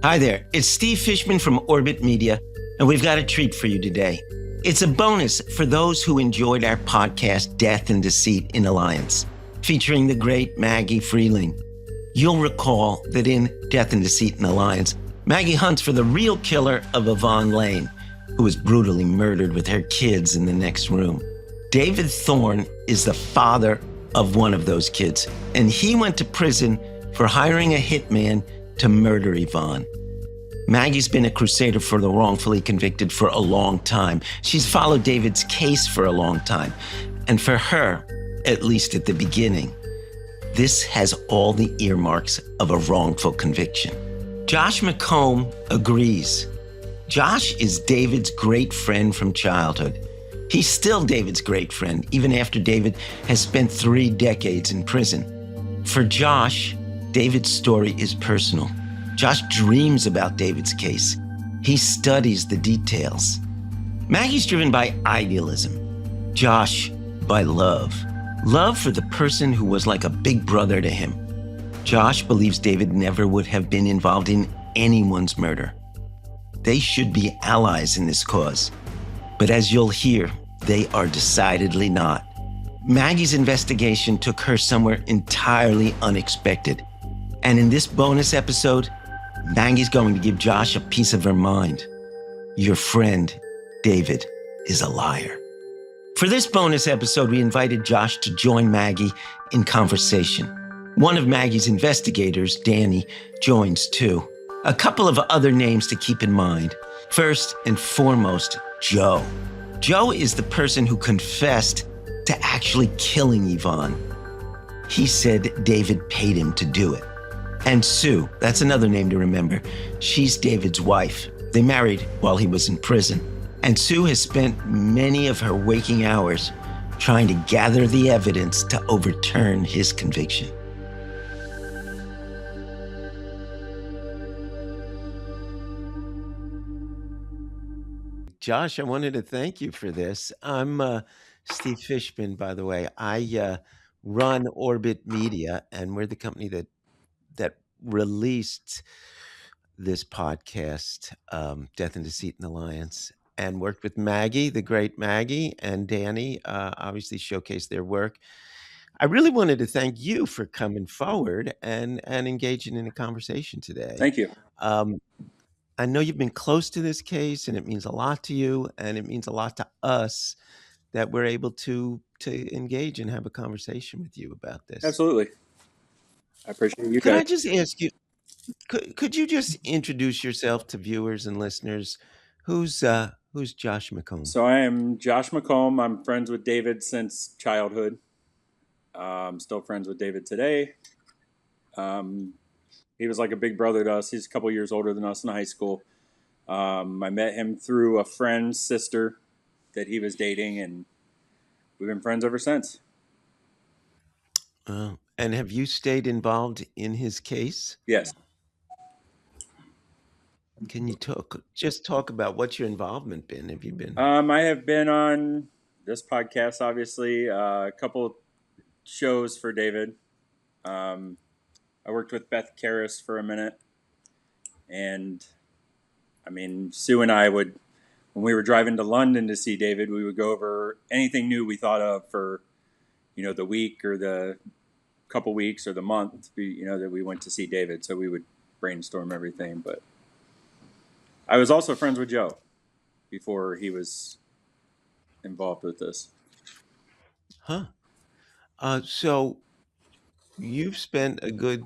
Hi there, it's Steve Fishman from Orbit Media, and we've got a treat for you today. It's a bonus for those who enjoyed our podcast, Death and Deceit in Alliance, featuring the great Maggie Freleng. You'll recall that in Death and Deceit in Alliance, Maggie hunts for the real killer of Yvonne Lane, who was brutally murdered with her kids in the next room. David Thorne is the father of one of those kids, and he went to prison for hiring a hitman to murder Yvonne. Maggie's been a crusader for the wrongfully convicted for a long time. She's followed David's case for a long time. And for her, at least at the beginning, this has all the earmarks of a wrongful conviction. Josh McComb agrees. Josh is David's great friend from childhood. He's still David's great friend, even after David has spent 3 decades in prison. For Josh, David's story is personal. Josh dreams about David's case. He studies the details. Maggie's driven by idealism. Josh by love. Love for the person who was like a big brother to him. Josh believes David never would have been involved in anyone's murder. They should be allies in this cause. But as you'll hear, they are decidedly not. Maggie's investigation took her somewhere entirely unexpected. And in this bonus episode, Maggie's going to give Josh a piece of her mind. Your friend, David, is a liar. For this bonus episode, we invited Josh to join Maggie in conversation. One of Maggie's investigators, Danny, joins too. A couple of other names to keep in mind. First and foremost, Joe. Joe is the person who confessed to actually killing Yvonne. He said David paid him to do it. And Sue, that's another name to remember. She's David's wife. They married while he was in prison. And Sue has spent many of her waking hours trying to gather the evidence to overturn his conviction. Josh, I wanted to thank you for this. I'm Steve Fishman, by the way. I run Orbit Media, and we're the company that released this podcast, Death and Deceit in Alliance, and worked with Maggie, the great Maggie, and Danny, obviously showcased their work. I really wanted to thank you for coming forward and engaging in a conversation today. Thank you. I know you've been close to this case, and it means a lot to you, and it means a lot to us that we're able to engage and have a conversation with you about this. Absolutely. I appreciate you Could guys. I just ask you, could you just introduce yourself to viewers and listeners? Who's Josh McComb? So I am Josh McComb. I'm friends with David since childhood. I'm still friends with David today. He was like a big brother to us. He's a couple years older than us in high school. I met him through a friend's sister that he was dating, and we've been friends ever since. And have you stayed involved in his case? Yes. Can you talk about what's your involvement been? Have you been? I have been on this podcast, obviously, a couple shows for David. I worked with Beth Karras for a minute, and I mean, Sue and I would, when we were driving to London to see David, we would go over anything new we thought of for, the week or the couple weeks or the month, that we went to see David. So we would brainstorm everything. But I was also friends with Joe before he was involved with this. Huh. So you've spent a good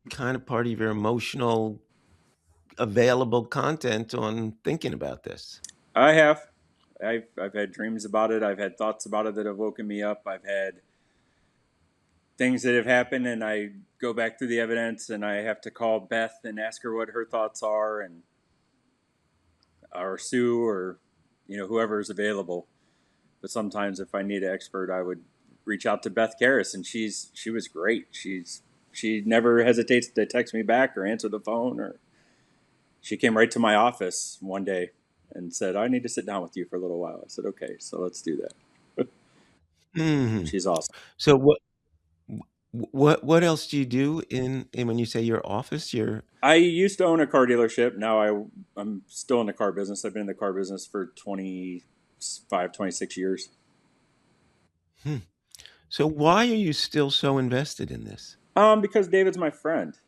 kind of part of your emotional available content on thinking about this. I have. I've had dreams about it. I've had thoughts about it that have woken me up. I've had things that have happened, and I go back through the evidence, and I have to call Beth and ask her what her thoughts are, or Sue, or whoever is available. But sometimes, if I need an expert, I would reach out to Beth Karras, and she was great. She never hesitates to text me back or answer the phone, or she came right to my office one day and said, "I need to sit down with you for a little while." I said, "Okay, so let's do that." Mhm. She's awesome. So What else do you do in when you say your office? I used to own a car dealership. Now I'm still in the car business. I've been in the car business for 25, 26 years. Hmm. So why are you still so invested in this? Because David's my friend.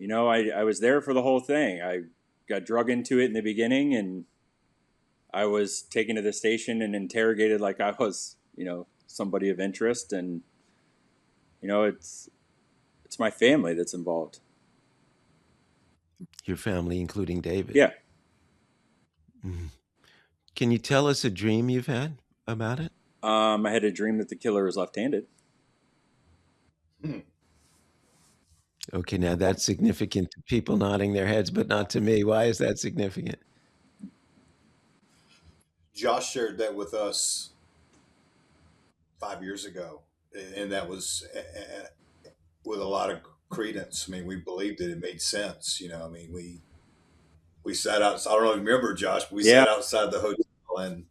I was there for the whole thing. I got drug into it in the beginning, and I was taken to the station and interrogated like I was, somebody of interest. And it's my family that's involved. Your family, including David. Yeah. Mhm. Can you tell us a dream you've had about it? I had a dream that the killer was left-handed. Hmm. Okay, now that's significant to people nodding their heads, but not to me. Why is that significant? Josh shared that with us 5 years ago, and that was with a lot of credence. I mean, we believed it; it made sense. I mean, we sat out. I don't know if you remember, Josh, but we Yeah. sat outside the hotel, and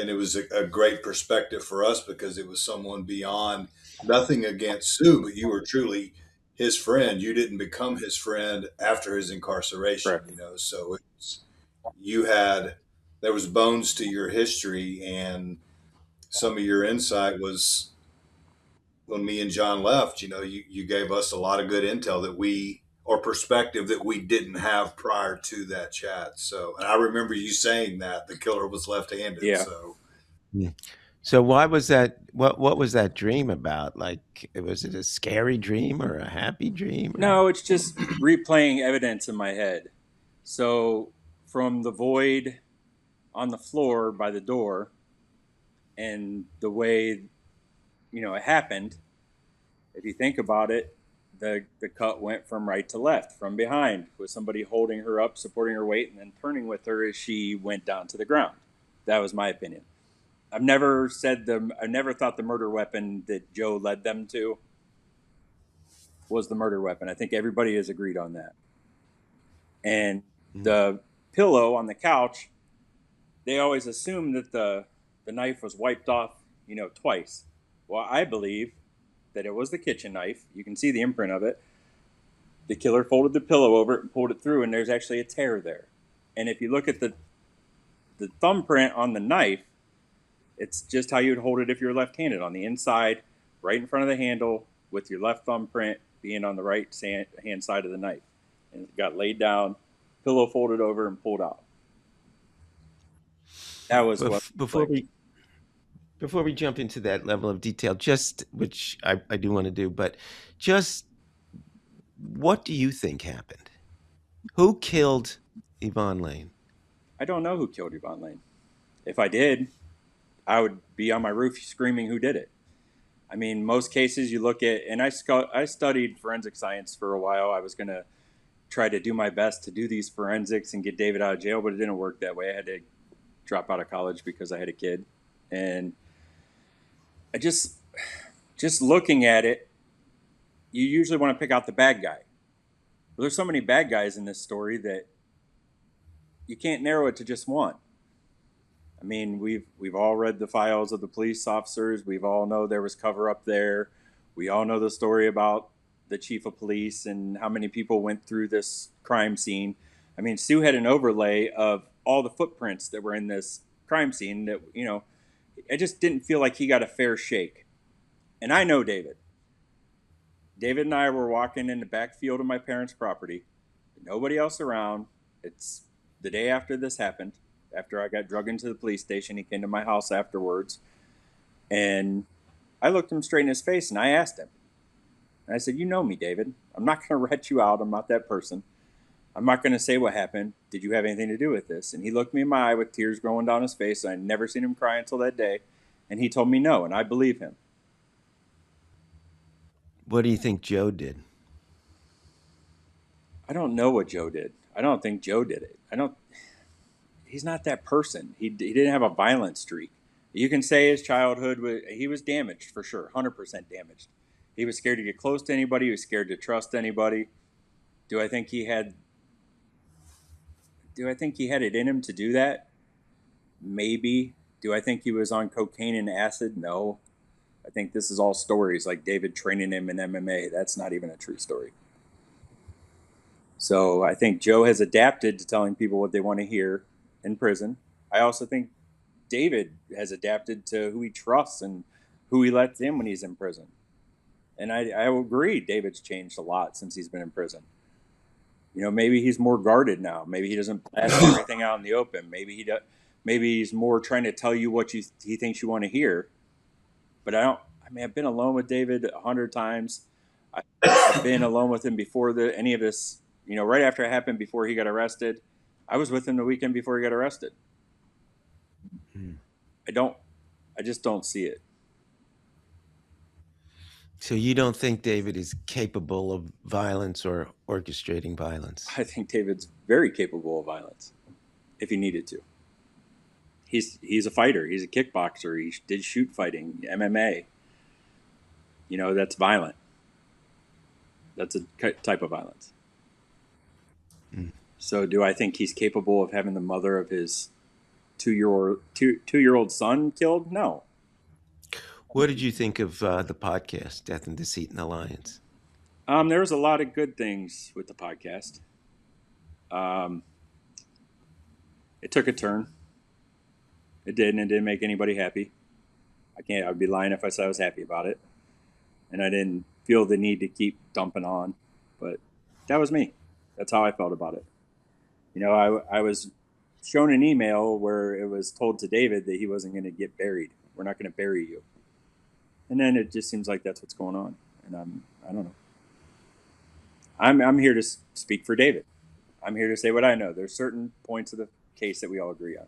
it was a great perspective for us because it was someone beyond. Nothing against Sue, but you were truly his friend. You didn't become his friend after his incarceration. Correct. So you had there was bones to your history, and some of your insight was when me and John left. You gave us a lot of good intel or perspective that we didn't have prior to that chat. So, and I remember you saying that the killer was left-handed. Yeah. So, Hmm. So why was that? What was that dream about? Like, was it a scary dream or a happy dream? Or No, it's just replaying evidence in my head. So from the void on the floor by the door and the way it happened, if you think about it, the cut went from right to left, from behind, with somebody holding her up, supporting her weight, and then turning with her as she went down to the ground. That was my opinion. I never thought the murder weapon that Joe led them to was the murder weapon. I think everybody has agreed on that. And Mm. the pillow on the couch, they always assume that the knife was wiped off, twice. Well, I believe that it was the kitchen knife. You can see the imprint of it. The killer folded the pillow over it and pulled it through, and there's actually a tear there. And if you look at the thumbprint on the knife, it's just how you'd hold it if you're left-handed, on the inside, right in front of the handle, with your left thumbprint being on the right hand side of the knife. And it got laid down, pillow folded over, and pulled out. That was what Before clicked. we jump into that level of detail, just which I do want to do, but just what do you think happened? Who killed Yvonne Lane? I don't know who killed Yvonne Lane. If I did, I would be on my roof screaming who did it. I mean, most cases you look at, and I studied forensic science for a while. I was going to try to do my best to do these forensics and get David out of jail, but it didn't work that way. I had to drop out of college because I had a kid. And I just looking at it, you usually want to pick out the bad guy. But there's so many bad guys in this story that you can't narrow it to just one. I mean, we've all read the files of the police officers. We've all know there was cover up there. We all know the story about the chief of police and how many people went through this crime scene. I mean, Sue had an overlay of all the footprints that were in this crime scene that, I just didn't feel like he got a fair shake. And I know David. David and I were walking in the backfield of my parents' property. Nobody else around. It's the day after this happened. After I got drugged into the police station, he came to my house afterwards. And I looked him straight in his face and I asked him. And I said, "You know me, David. I'm not going to rat you out. I'm not that person. I'm not going to say what happened. Did you have anything to do with this?" And he looked me in my eye with tears rolling down his face. I'd never seen him cry until that day. And he told me no, and I believe him. What do you think Joe did? I don't know what Joe did. I don't think Joe did it. He's not that person. He didn't have a violent streak. You can say his childhood he was damaged for sure, 100% damaged. He was scared to get close to anybody. He was scared to trust anybody. Do I think he had? Do I think he had it in him to do that? Maybe. Do I think he was on cocaine and acid? No. I think this is all stories, like David training him in MMA. That's not even a true story. So I think Joe has adapted to telling people what they want to hear in prison. I also think David has adapted to who he trusts and who he lets in when he's in prison. And I agree, David's changed a lot since he's been in prison. You know, maybe he's more guarded now. Maybe he doesn't blast everything out in the open. Maybe he's more trying to tell you what he thinks you want to hear. But I've been alone with David 100 times. I've been alone with him before any of this, you know, right after it happened, before he got arrested. I was with him the weekend before he got arrested. I just don't see it. So you don't think David is capable of violence or orchestrating violence? I think David's very capable of violence if he needed to. He's a fighter. He's a kickboxer. He did shoot fighting, MMA. You know, that's violent. That's a type of violence. So do I think he's capable of having the mother of his two-year-old son killed? No. What did you think of the podcast, Death and Deceit in Alliance? There was a lot of good things with the podcast. It took a turn. It did, and it didn't make anybody happy. I'd be lying if I said I was happy about it. And I didn't feel the need to keep dumping on. But that was me. That's how I felt about it. You know, I was shown an email where it was told to David that he wasn't going to get buried. We're not going to bury you. And then it just seems like that's what's going on. And I don't know. I'm here to speak for David. I'm here to say what I know. There's certain points of the case that we all agree on.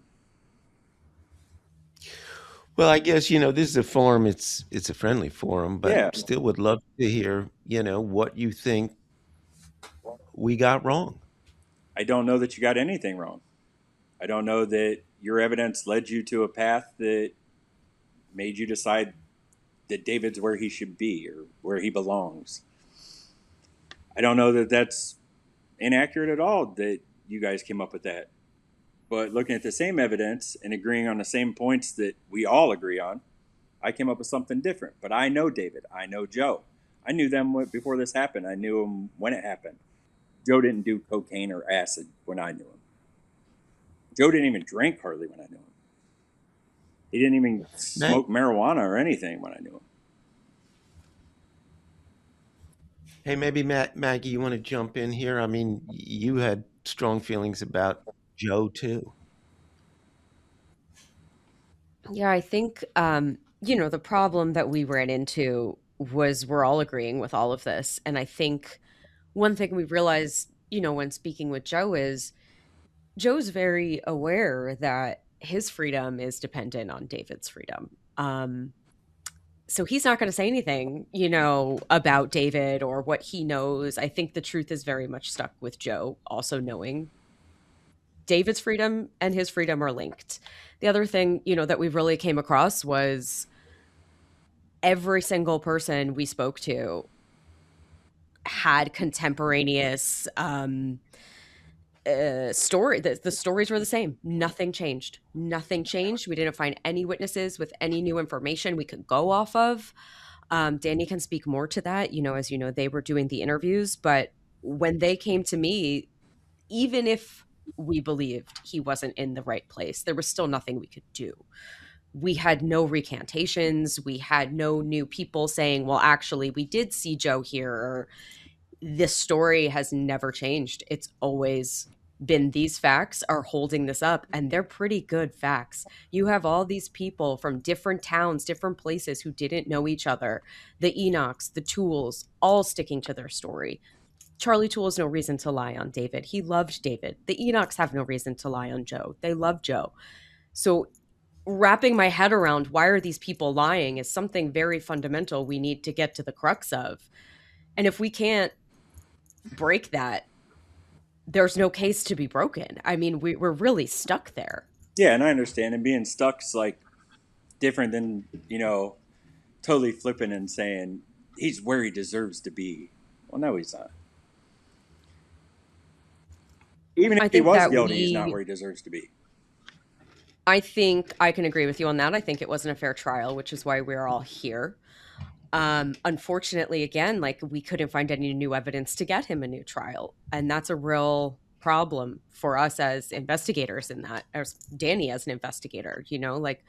Well, I guess, you know, this is a forum. It's a friendly forum, but Yeah. still would love to hear, you know, what you think we got wrong. I don't know that you got anything wrong. I don't know that your evidence led you to a path that made you decide that David's where he should be or where he belongs. I don't know that that's inaccurate at all, that you guys came up with that. But looking at the same evidence and agreeing on the same points that we all agree on, I came up with something different. But I know David. I know Joe. I knew them before this happened. I knew them when it happened. Joe didn't do cocaine or acid when I knew him. Joe didn't even drink hardly when I knew him. He didn't even smoke marijuana or anything when I knew him. Hey, maybe Maggie, you want to jump in here? I mean, you had strong feelings about Joe too. Yeah, I think, the problem that we ran into was we're all agreeing with all of this. And I think one thing we realized, when speaking with Joe is Joe's very aware that his freedom is dependent on David's freedom. So he's not going to say anything, about David or what he knows. I think the truth is very much stuck with Joe, also knowing David's freedom and his freedom are linked. The other thing, that we really came across was every single person we spoke to had contemporaneous story. The stories were the same. Nothing changed. We didn't find any witnesses with any new information we could go off of. Danny can speak more to that. As you know, they were doing the interviews, but when they came to me, even if we believed he wasn't in the right place, there was still nothing we could do. We had no recantations. We had no new people saying, well, actually, we did see Joe here. Or this story has never changed. It's always been these facts are holding this up, and they're pretty good facts. You have all these people from different towns, different places who didn't know each other, the Enochs, the Tools, all sticking to their story. Charlie Toole has no reason to lie on David. He loved David. The Enochs have no reason to lie on Joe. They love Joe. So wrapping my head around why are these people lying is something very fundamental we need to get to the crux of. And if we can't break that, there's no case to be broken. I mean, we're really stuck there. Yeah, and I understand. And being stuck's like different than, totally flipping and saying he's where he deserves to be. Well, no, he's not. Even if he was guilty, he's not where he deserves to be. I think I can agree with you on that. I think it wasn't a fair trial, which is why we're all here. Unfortunately, again, like we couldn't find any new evidence to get him a new trial. And that's a real problem for us as investigators in that, as Danny as an investigator, you know, like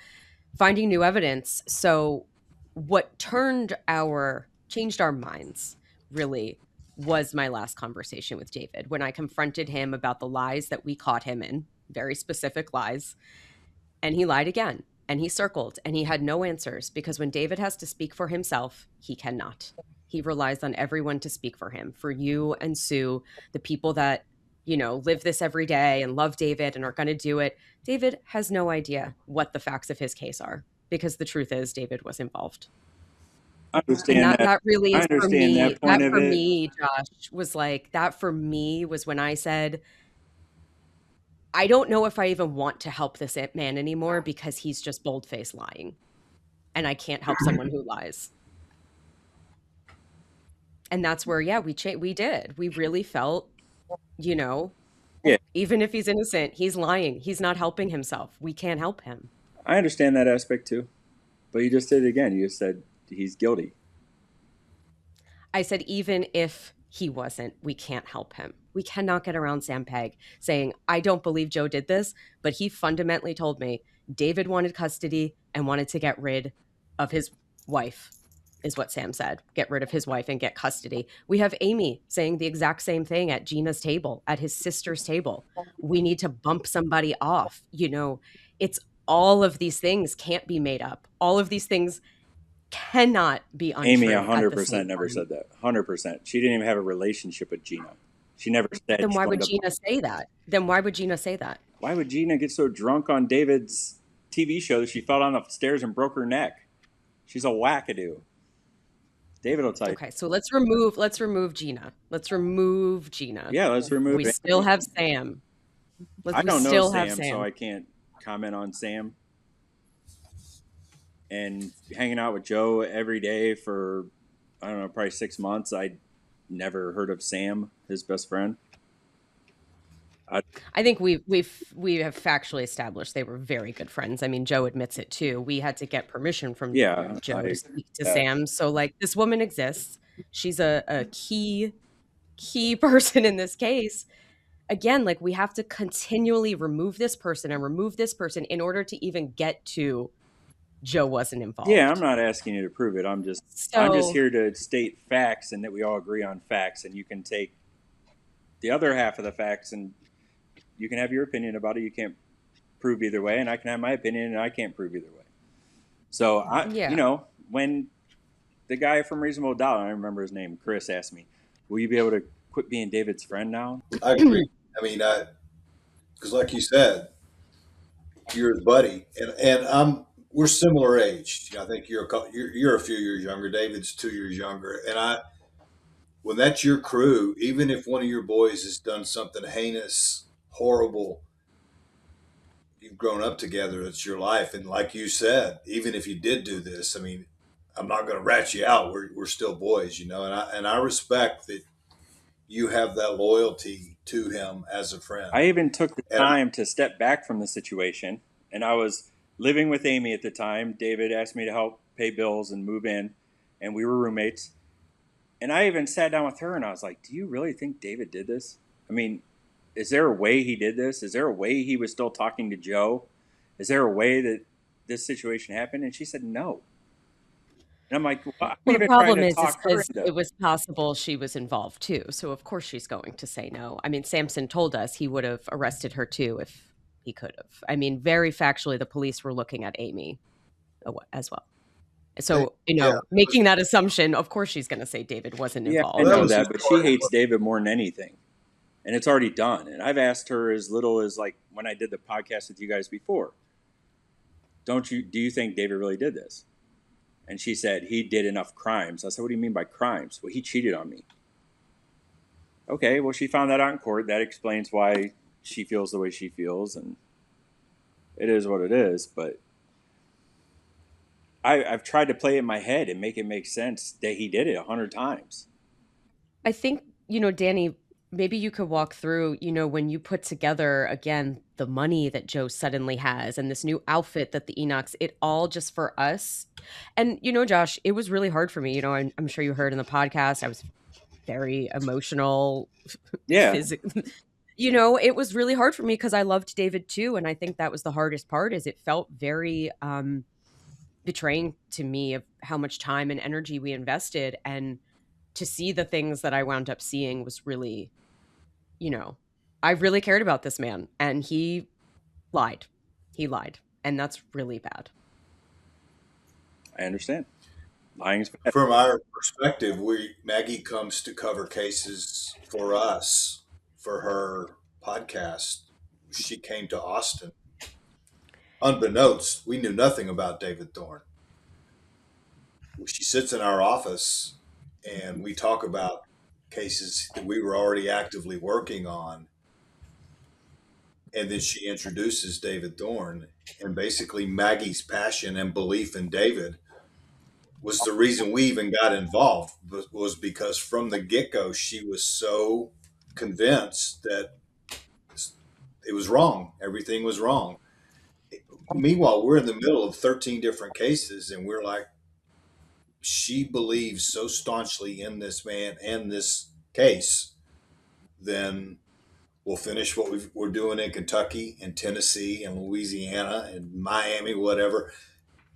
finding new evidence. So what changed our minds really was my last conversation with David when I confronted him about the lies that we caught him in, very specific lies. And he lied again and he circled and he had no answers because when David has to speak for himself, he cannot. He relies on everyone to speak for him, for you and Sue, the people that, you know, live this every day and love David and are going to do it. David has no idea what the facts of his case are because the truth is David was involved. I And understand that. that really I is for understand me. that point That of for it. me, Josh, was like, that for me was when I said, I don't know if I even want to help this man anymore because he's just bold-faced lying. And I can't help someone who lies. And that's where, yeah, we did. We really felt, you know, Yeah, even if he's innocent, he's lying. He's not helping himself. We can't help him. I understand that aspect too. But you just did it again. You just said he's guilty. I said, even if he wasn't, we can't help him. We cannot get around Sam Pegg saying, I don't believe Joe did this, but he fundamentally told me David wanted custody and wanted to get rid of his wife, is what Sam said. Get rid of his wife and get custody. We have Amy saying the exact same thing at Gina's table, at his sister's table. We need to bump somebody off. You know, it's all of these things can't be made up. All of these things cannot be Amy untrue at the same 100% never time. said that. 100%. She didn't even have a relationship with Gina. She never said Then she why would wanted to. Gina say that? Then why would Gina say that? Why would Gina get so drunk on David's TV show that she fell down the stairs and broke her neck? She's a wackadoo. David will tell you. Okay, so let's remove Gina. Let's remove Gina. Yeah, let's remove We still Amy. have Sam. I We don't know still have Sam, so Sam. I can't comment on Sam. And hanging out with Joe every day for, I don't know, probably 6 months, I never heard of Sam, his best friend. I think we have factually established they were very good friends. I mean, Joe admits it too. We had to get permission from Yeah, Joe I to agree speak with to that. Sam. So like this woman exists. She's a key person in this case. Again, like we have to continually remove this person and remove this person in order to even get to Joe wasn't Yeah, I'm involved. not asking you to prove it. I'm just So here to state facts and that we all agree on facts, and you can take the other half of the facts and you can have your opinion about it. You can't prove either way, and I can have my opinion and I can't prove either way. So yeah. when the guy from Reasonable Doubt, I remember his name, Chris, asked me, "Will you be able to quit being David's friend now?" I agree. I mean, because like you said, you're his buddy, and we're similar age. You know, I think you're a few years younger. David's 2 years younger, and when that's your crew, even if one of your boys has done something heinous, horrible, you've grown up together. It's your life, and like you said, even if you did do this, I mean, I'm not going to rat you out. We're still boys, you know, and I respect that you have that loyalty to him as a friend. I even took the And time to step back from the situation, and I was living with Amy at the time. David asked me to help pay bills and move in, and we were roommates. And I even sat down with her and I was like, "Do you really think David did this? I mean, is there a way he did this? Is there a way he was still talking to Joe? Is there a way that this situation happened?" And she said, "No." And I'm like, "Well, I'm Well, the even trying problem to is talk her because into." it was possible she was involved too. So of course she's going to say no. I mean, Sampson told us he would have arrested her too if he could have. I mean, very factually, the police were looking at Amy as well. So, yeah, making that assumption, of course she's going to say David wasn't Yeah, I well, that involved. know was that, his but she part. hates David more than anything. And it's already done. And I've asked her as little as like when I did the podcast with you guys before, do you think David really did this? And she said, he did enough crimes. I said, what do you mean by crimes? Well, he cheated on me. Okay, well, she found that out in court. That explains why she feels the way she feels. And it is what it is. But I've tried to play it in my head and make it make sense that he did it 100 times. I think, Danny, maybe you could walk through, when you put together again the money that Joe suddenly has and this new outfit that the Enochs, it all just for us. And Josh, it was really hard for me. I'm sure you heard in the podcast, I was very emotional, Yeah, physically. It was really hard for me because I loved David too, and I think that was the hardest part. Is it felt very betraying to me of how much time and energy we invested, and to see the things that I wound up seeing was really, I really cared about this man, and he lied. He lied, and that's really bad. I understand. Lying's bad. From our perspective, Maggie comes to cover cases for us for her podcast. She came to Austin. Unbeknownst, we knew nothing about David Thorne. She sits in our office and we talk about cases that we were already actively working on. And then she introduces David Thorne. And basically, Maggie's passion and belief in David was the reason we even got involved, was because from the get-go, she was so convinced that it was wrong. Everything was wrong. Meanwhile, we're in the middle of 13 different cases, and we're like, she believes so staunchly in this man and this case, then we'll finish what we're doing in Kentucky and Tennessee and Louisiana and Miami, whatever,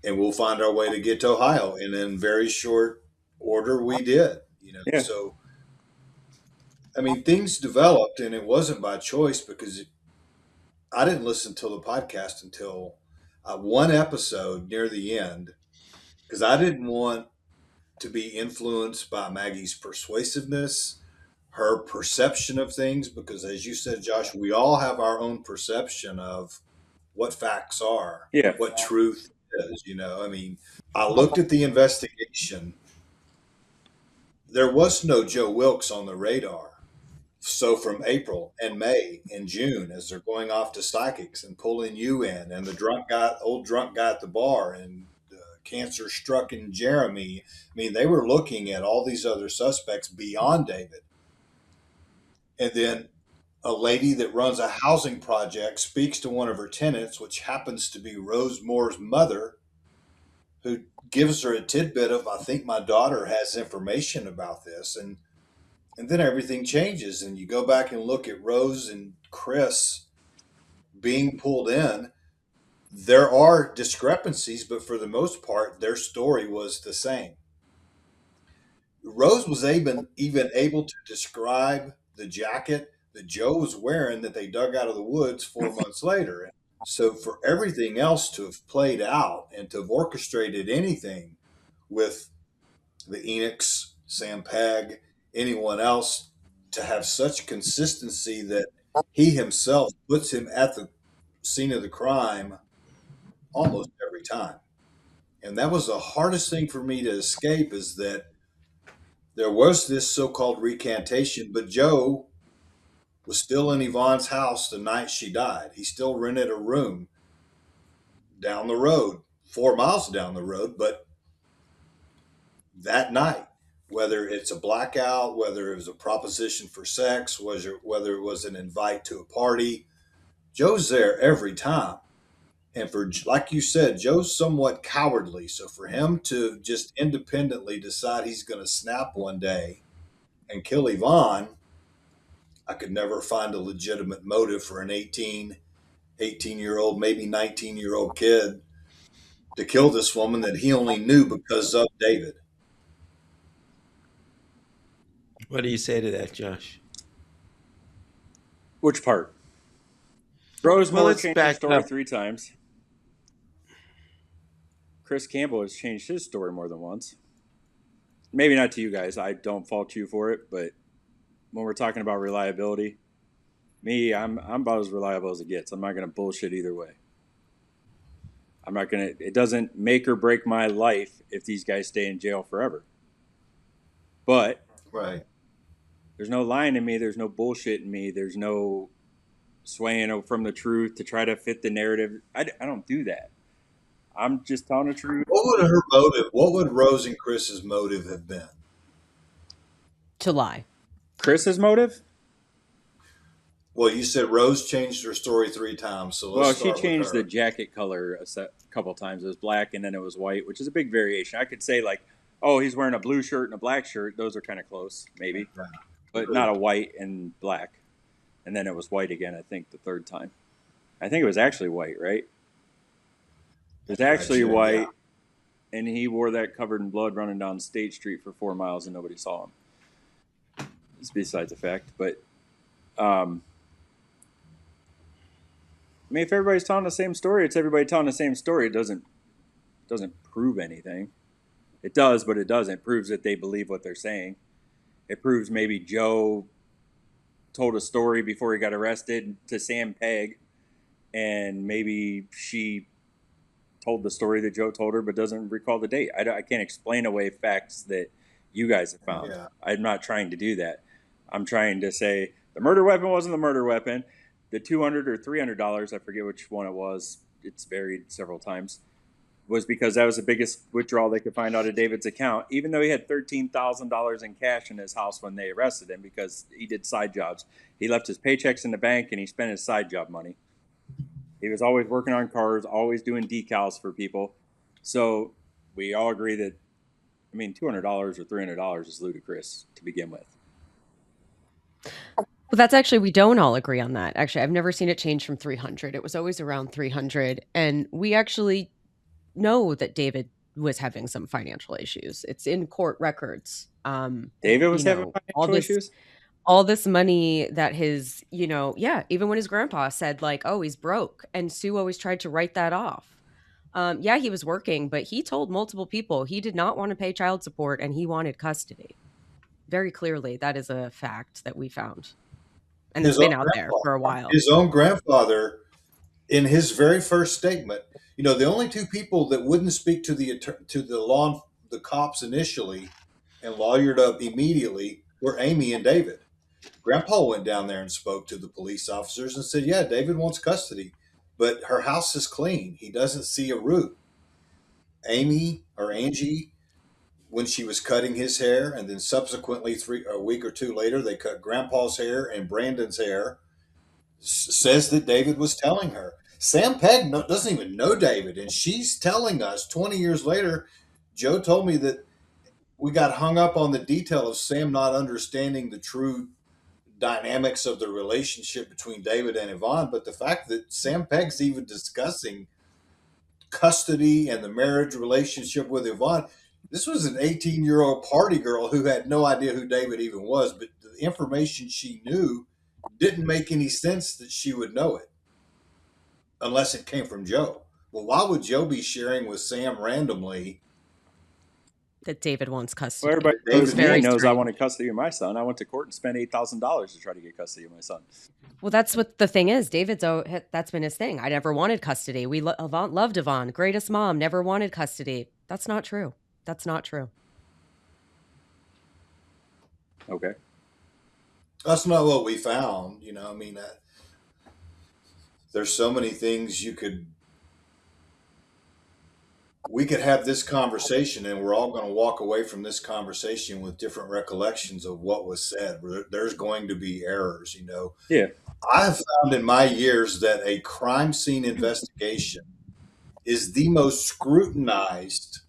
and we'll find our way to get to Ohio. And in very short order, we did. Yeah. So I mean, things developed, and it wasn't by choice because I didn't listen to the podcast until one episode near the end because I didn't want to be influenced by Maggie's persuasiveness, her perception of things, because as you said, Josh, we all have our own perception of what facts are, Yeah. what truth is. I mean, I looked at the investigation. There was no Joe Wilkes on the radar. So from April and May and June, as they're going off to psychics and pulling you in, and the old drunk guy at the bar, and cancer struck in Jeremy. I mean, they were looking at all these other suspects beyond David. And then a lady that runs a housing project speaks to one of her tenants, which happens to be Rose Moore's mother, who gives her a tidbit of, I think my daughter has information about this. And then everything changes, and you go back and look at Rose and Chris being pulled in. There are discrepancies, but for the most part, their story was the same. Rose was even able to describe the jacket that Joe was wearing that they dug out of the woods 4 months later. So for everything else to have played out and to have orchestrated anything with the Enochs, Sam Pegg, anyone else, to have such consistency that he himself puts him at the scene of the crime almost every time. And that was the hardest thing for me to escape, is that there was this so-called recantation, but Joe was still in Yvonne's house the night she died. He still rented a room down the road, 4 miles down the road, but that night, whether it's a blackout, whether it was a proposition for sex, whether it was an invite to a party, Joe's there every time. And like you said, Joe's somewhat cowardly. So for him to just independently decide he's going to snap one day and kill Yvonne, I could never find a legitimate motive for an 18-year-old, maybe 19-year-old kid to kill this woman that he only knew because of David. What do you say to that, Josh? Which part? Rose Moore let's changed his back story up. 3 times. Chris Campbell has changed his story more than once. Maybe not to you guys. I don't fault you for it, but when we're talking about reliability, I'm about as reliable as it gets. I'm not going to bullshit either way. It doesn't make or break my life if these guys stay in jail forever. But Right. There's no lying in me. There's no bullshit in me. There's no swaying from the truth to try to fit the narrative. I don't do that. I'm just telling the truth. What would Rose and Chris's motive have been? To lie. Chris's motive? Well, you said Rose changed her story 3 times, so let's Well, she start with changed the her. jacket color a couple times. It was black and then it was white, which is a big variation. I could say like, oh, he's wearing a blue shirt and a black shirt. Those are kind of close, maybe, Yeah, but not agreed. a white and black. And then it was white again. I think the third time. I think it was actually white, right? It was actually Yeah. white, and he wore that covered in blood running down State Street for 4 miles and nobody saw him. It's besides the fact, but I mean, if everybody's telling the same story, it's everybody telling the same story. It doesn't prove anything. It does, but it doesn't. It proves that they believe what they're saying. It proves maybe Joe told a story before he got arrested to Sam Pegg, and maybe she told the story that Joe told her, but doesn't recall the date. I can't explain away facts that you guys have found. Yeah. I'm not trying to do that. I'm trying to say the murder weapon wasn't the murder weapon. The $200 or $300, I forget which one it was. It's varied several times. Was because that was the biggest withdrawal they could find out of David's account, even though he had $13,000 in cash in his house when they arrested him because he did side jobs. He left his paychecks in the bank and he spent his side job money. He was always working on cars, always doing decals for people. So we all agree that, I mean, $200 or $300 is ludicrous to begin with. Well, that's actually, we don't all agree on that. Actually, I've never seen it change from 300. It was always around 300. And we actually know that David was having some financial issues. It's in court records. David was You having know, financial issues? all this money that his, yeah, even when his grandpa said like, oh, he's broke. And Sue always tried to write that off. Yeah, he was working, but he told multiple people he did not want to pay child support and he wanted custody. Very clearly, that is a fact that we found. And it's His own been out there for a grandfather, while. his own grandfather, in his very first statement, the only two people that wouldn't speak to the cops initially and lawyered up immediately were Amy and David. Grandpa went down there and spoke to the police officers and said, "Yeah, David wants custody, but her house is clean. He doesn't see a root." Amy or Angie, when she was cutting his hair, and then subsequently a week or two later, they cut Grandpa's hair and Brandon's hair, says that David was telling her. Sam Pegg doesn't even know David, and she's telling us 20 years later. Joe told me that we got hung up on the detail of Sam not understanding the true dynamics of the relationship between David and Yvonne, but the fact that Sam Pegg's even discussing custody and the marriage relationship with Yvonne. This was an 18-year-old party girl who had no idea who David even was, but the information she knew didn't make any sense that she would know it unless it came from Joe. Well, why would Joe be sharing with Sam randomly That David wants Well, custody. everybody that who It was knows David me very wants? knows I strange. wanted custody of my son. I went to court and spent $8,000 to try to get custody of my son. Well, that's what the thing is. That's been his thing. I never wanted custody. We loved Yvonne, greatest mom, never wanted custody. That's not true. That's not true. Okay. That's not what we found. There's so many things we could have this conversation, and we're all going to walk away from this conversation with different recollections of what was said. There's going to be errors. Yeah. I have found in my years that a crime scene investigation is the most scrutinized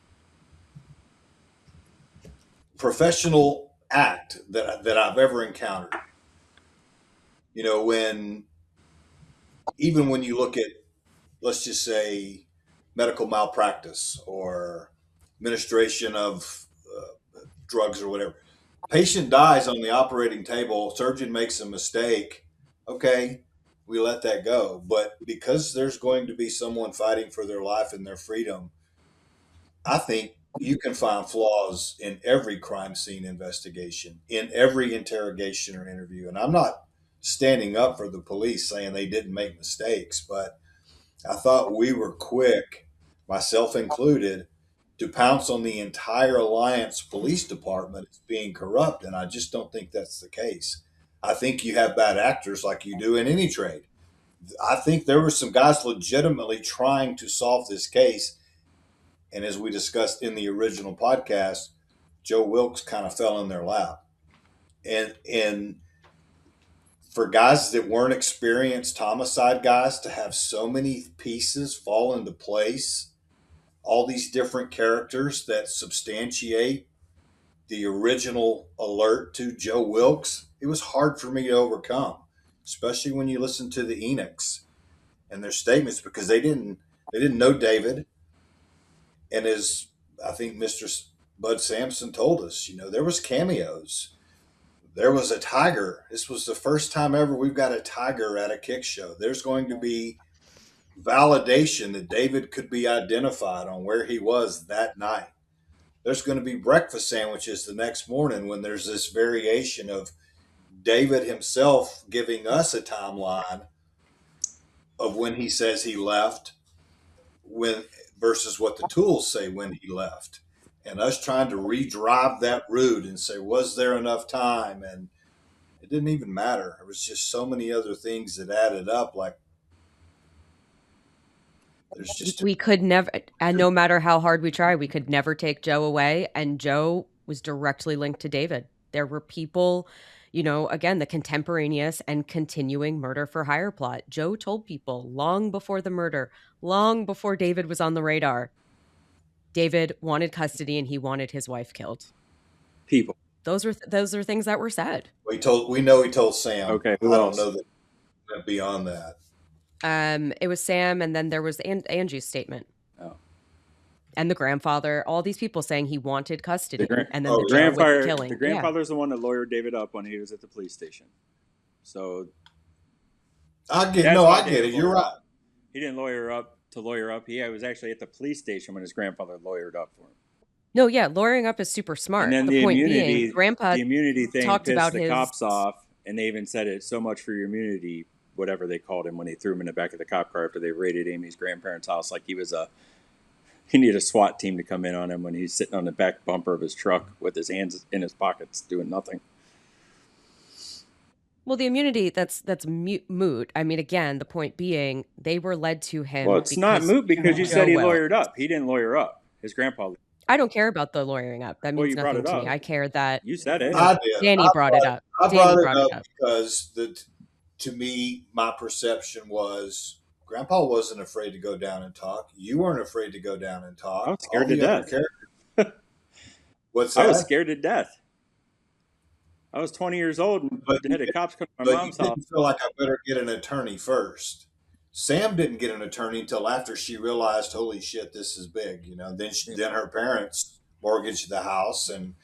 professional act that I've ever encountered. When even when you look at, let's just say, medical malpractice or administration of drugs or whatever, patient dies on the operating table, surgeon makes a mistake. Okay, we let that go. But because there's going to be someone fighting for their life and their freedom, I think you can find flaws in every crime scene investigation, in every interrogation or interview. And I'm not standing up for the police saying they didn't make mistakes, but I thought we were quick, myself included, to pounce on the entire Alliance Police Department as being corrupt. And I just don't think that's the case. I think you have bad actors like you do in any trade. I think there were some guys legitimately trying to solve this case. And as we discussed in the original podcast, Joe Wilkes kind of fell in their lap. And for guys that weren't experienced homicide guys to have so many pieces fall into place, all these different characters that substantiate the original alert to Joe Wilkes, it was hard for me to overcome, especially when you listen to the Enochs and their statements, because they didn't know David. And as I think Mr. Bud Sampson told us, there was cameos. There was a tiger. This was the first time ever we've got a tiger at a kick show. There's going to be validation that David could be identified on where he was that night. There's going to be breakfast sandwiches the next morning when there's this variation of David himself giving us a timeline of when he says he left versus what the tools say when he left. And us trying to redrive that route and say, was there enough time? And it didn't even matter. There was just so many other things that added up. Like, there's just we could never, and no matter how hard we try, we could never take Joe away. And Joe was directly linked to David. There were people, again, the contemporaneous and continuing murder for hire plot. Joe told people long before the murder, long before David was on the radar, David wanted custody and he wanted his wife killed. People. Those are things that were said. We know he told Sam. Okay, I don't know that went beyond that. It was Sam, and then there was Angie's statement. Oh. And the grandfather, all these people saying he wanted custody. And then the grandfather, killing. The grandfather's the one that lawyered David up when he was at the police station. So I get it. You're right. He didn't lawyer up. He was actually at the police station when his grandfather lawyered up for him. No, yeah, lawyering up is super smart. And then the point immunity, being, Grandpa the immunity thing talked pissed about the cops off, and they even said it's so much for your immunity, whatever they called him when they threw him in the back of the cop car after they raided Amy's grandparents' house, like he needed a SWAT team to come in on him when he's sitting on the back bumper of his truck with his hands in his pockets doing nothing. Well, the immunity, that's moot. I mean, again, the point being, they were led to him. Well, it's not moot because you said he lawyered up. He didn't lawyer up. His grandpa. I don't care about the lawyering up. That means nothing to me. I care that you said it. I did. Danny brought it up. I brought it up because to me, my perception was Grandpa wasn't afraid to go down and talk. You weren't afraid to go down and talk. I was scared to death. What's that? I was scared to death. I was 20 years old and had the cops come to my mom's house. I feel like I better get an attorney first. Sam didn't get an attorney until after she realized, holy shit, this is big. Then her parents mortgaged the house. And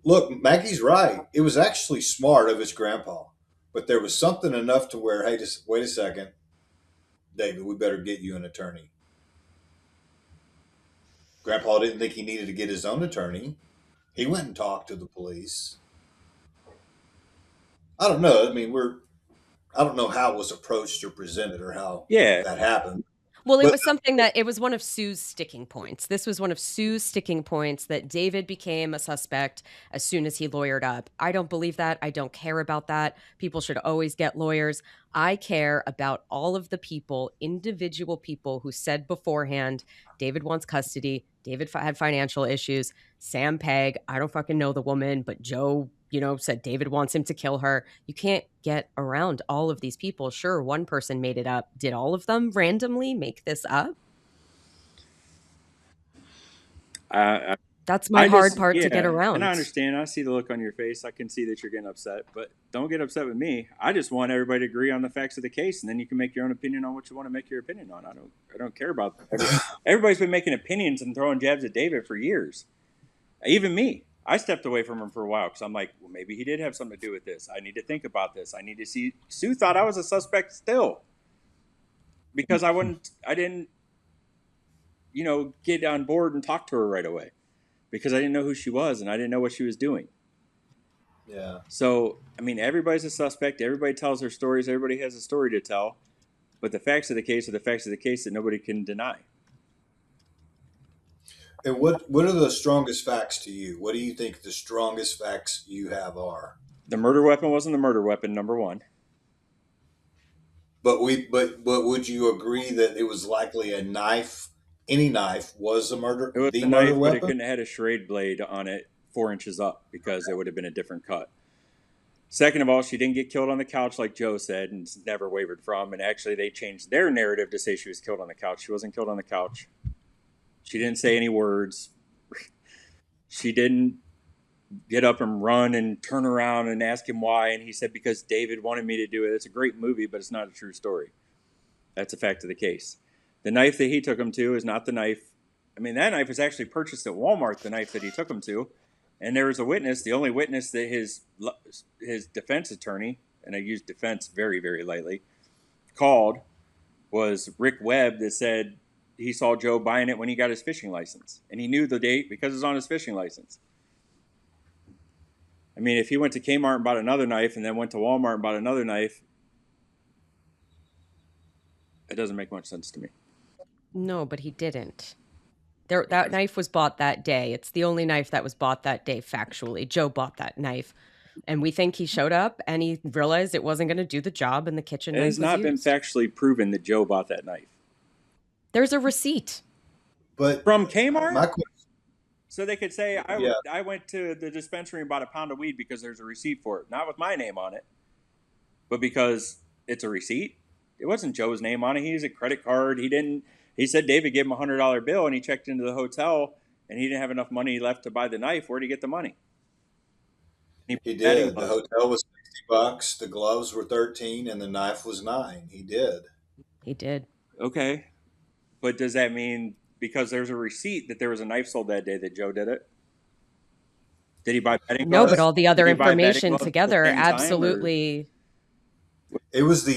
look, Maggie's right. It was actually smart of his grandpa. But there was something enough to where, hey, just wait a second, David, we better get you an attorney. Grandpa didn't think he needed to get his own attorney. He went and talked to the police. I don't know. I mean, I don't know how it was approached or presented or how that happened. Well, it was something that it was one of Sue's sticking points. This was one of Sue's sticking points that David became a suspect as soon as he lawyered up. I don't believe that. I don't care about that. People should always get lawyers. I care about all of the people, individual people who said beforehand, David wants custody. David had financial issues. Sam Pegg, I don't fucking know the woman, but Joe, said David wants him to kill her. You can't get around all of these people. Sure, one person made it up. Did all of them randomly make this up? That's my hard part to get around. And I understand. I see the look on your face. I can see that you're getting upset, but don't get upset with me. I just want everybody to agree on the facts of the case, and then you can make your own opinion on what you want to make your opinion on. I don't care about that. Everybody's been making opinions and throwing jabs at David for years. Even me. I stepped away from him for a while because I'm like, well, maybe he did have something to do with this. I need to think about this. I need to see. Sue thought I was a suspect still because I didn't, get on board and talk to her right away because I didn't know who she was and I didn't know what she was doing. Yeah. So, I mean, everybody's a suspect. Everybody tells their stories. Everybody has a story to tell. But the facts of the case are the facts of the case that nobody can deny. And what are the strongest facts to you? What do you think the strongest facts you have are? The murder weapon wasn't the murder weapon, number one. But would you agree that it was likely a knife? Any knife was a murder. It was a knife, but it couldn't have had a charade blade on it 4 inches up because it would have been a different cut. Second of all, she didn't get killed on the couch like Joe said and never wavered from. And actually, they changed their narrative to say she was killed on the couch. She wasn't killed on the couch. She didn't say any words. She didn't get up and run and turn around and ask him why. And he said, because David wanted me to do it. It's a great movie, but it's not a true story. That's a fact of the case. The knife that he took him to is not the knife. I mean, that knife was actually purchased at Walmart, the knife that he took him to. And there was a witness, the only witness that his defense attorney, and I use defense very, very lightly, called was Rick Webb, that said he saw Joe buying it when he got his fishing license. And he knew the date because it's on his fishing license. I mean, if he went to Kmart and bought another knife and then went to Walmart and bought another knife, it doesn't make much sense to me. No, but he didn't. That knife was bought that day. It's the only knife that was bought that day, factually. Joe bought that knife. And we think he showed up and he realized it wasn't going to do the job in the kitchen. It has not been factually proven that Joe bought that knife. There's a receipt. But from Kmart? My question, so they could say, I went to the dispensary and bought a pound of weed because there's a receipt for it. Not with my name on it, but because it's a receipt. It wasn't Joe's name on it. He used a credit card. He said David gave him a $100 bill and he checked into the hotel and he didn't have enough money left to buy the knife. Where'd he get the money? He did. The hotel was $60. The gloves were $13 and the knife was $9. He did. He did. Okay. But does that mean because there's a receipt that there was a knife sold that day that Joe did it? Did he buy bedding gloves? No, but all the other information together, absolutely. It was the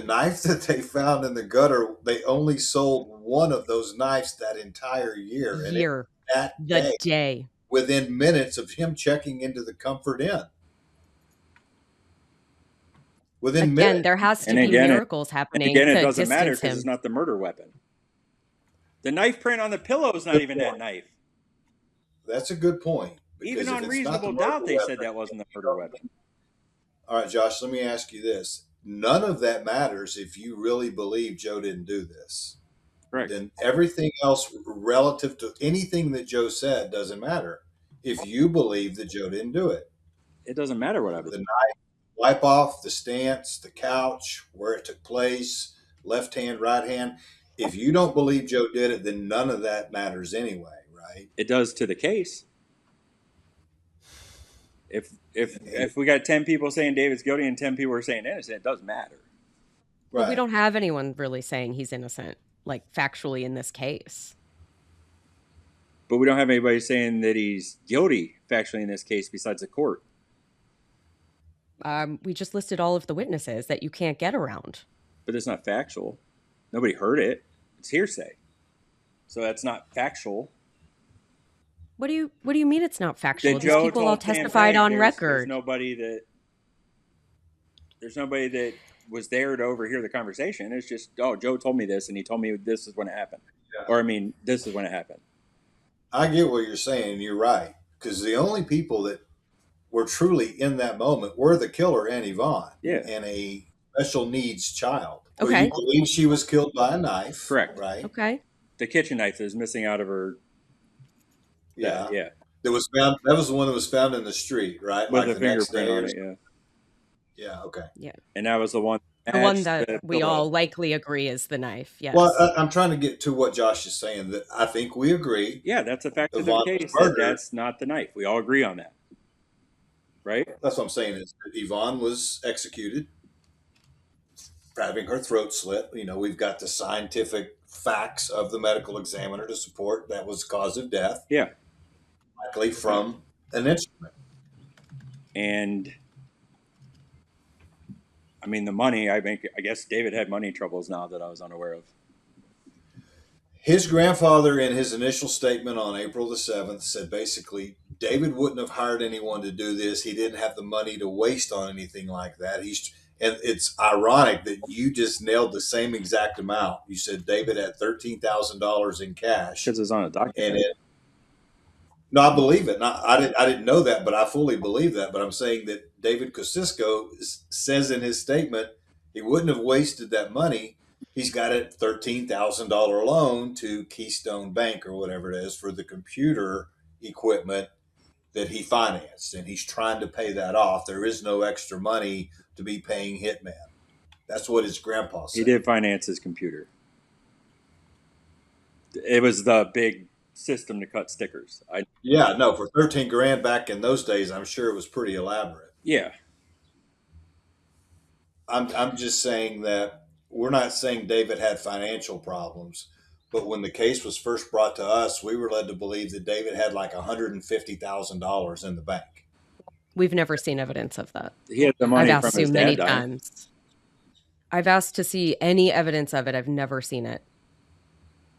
knife that they found in the gutter. They only sold one of those knives that entire year. The day. Within minutes of him checking into the Comfort Inn. Within minutes. There has to be miracles happening. Again, it doesn't matter because it's not the murder weapon. The knife print on the pillow is not even that knife. That's a good point. Even on reasonable doubt, they said that wasn't the murder weapon. All right, Josh, let me ask you this. None of that matters if you really believe Joe didn't do this. Correct. Then everything else relative to anything that Joe said doesn't matter if you believe that Joe didn't do it. It doesn't matter what I believe. The knife, wipe off, the stance, the couch, where it took place, left hand, right hand. If you don't believe Joe did it, then none of that matters anyway, right? It does to the case. If we got 10 people saying David's guilty and 10 people are saying innocent, it doesn't matter. Right. Well, we don't have anyone really saying he's innocent, like factually in this case. But we don't have anybody saying that he's guilty factually in this case besides the court. We just listed all of the witnesses that you can't get around. But it's not factual. Nobody heard it. It's hearsay. So that's not factual. What do you mean it's not factual? These people all testified on record. There's nobody that was there to overhear the conversation. It's just, Joe told me this and he told me this is when it happened. Yeah. Or this is when it happened. I get what you're saying. You're right. Because the only people that were truly in that moment were the killer and Yvonne. Yeah. And a special needs child. Okay. You believe she was killed by a knife. Correct. Right. Okay. The kitchen knife is missing out of her. Yeah. Yeah. That was the one that was found in the street, right? With a fingerprint on it, yeah. Yeah, okay. Yeah. And that was the one that we all likely agree is the knife, yes. Well, I'm trying to get to what Josh is saying, that I think we agree. Yeah, that's a fact of the case. That's not the knife. We all agree on that. Right? That's what I'm saying, is that Yvonne was executed, having her throat slit. We've got the scientific facts of the medical examiner to support that was cause of death. Yeah. Likely from an instrument. And the money, I guess David had money troubles now that I was unaware of. His grandfather, in his initial statement on April the 7th, said basically David wouldn't have hired anyone to do this. He didn't have the money to waste on anything like that. And it's ironic that you just nailed the same exact amount. You said David had $13,000 in cash. Because it's on a document. No, I believe it. I didn't know that, but I fully believe that. But I'm saying that David Kosciuszko says in his statement he wouldn't have wasted that money. He's got a $13,000 loan to Keystone Bank or whatever it is for the computer equipment that he financed, and he's trying to pay that off. There is no extra money to be paying Hitman. That's what his grandpa said. He did finance his computer. It was the big system to cut stickers. Yeah, no, for 13 grand back in those days, I'm sure it was pretty elaborate. Yeah. I'm just saying that we're not saying David had financial problems, but when the case was first brought to us, we were led to believe that David had like $150,000 in the bank. We've never seen evidence of that. He had the money I've from asked his you many dad dying. times. I've asked to see any evidence of it. I've never seen it.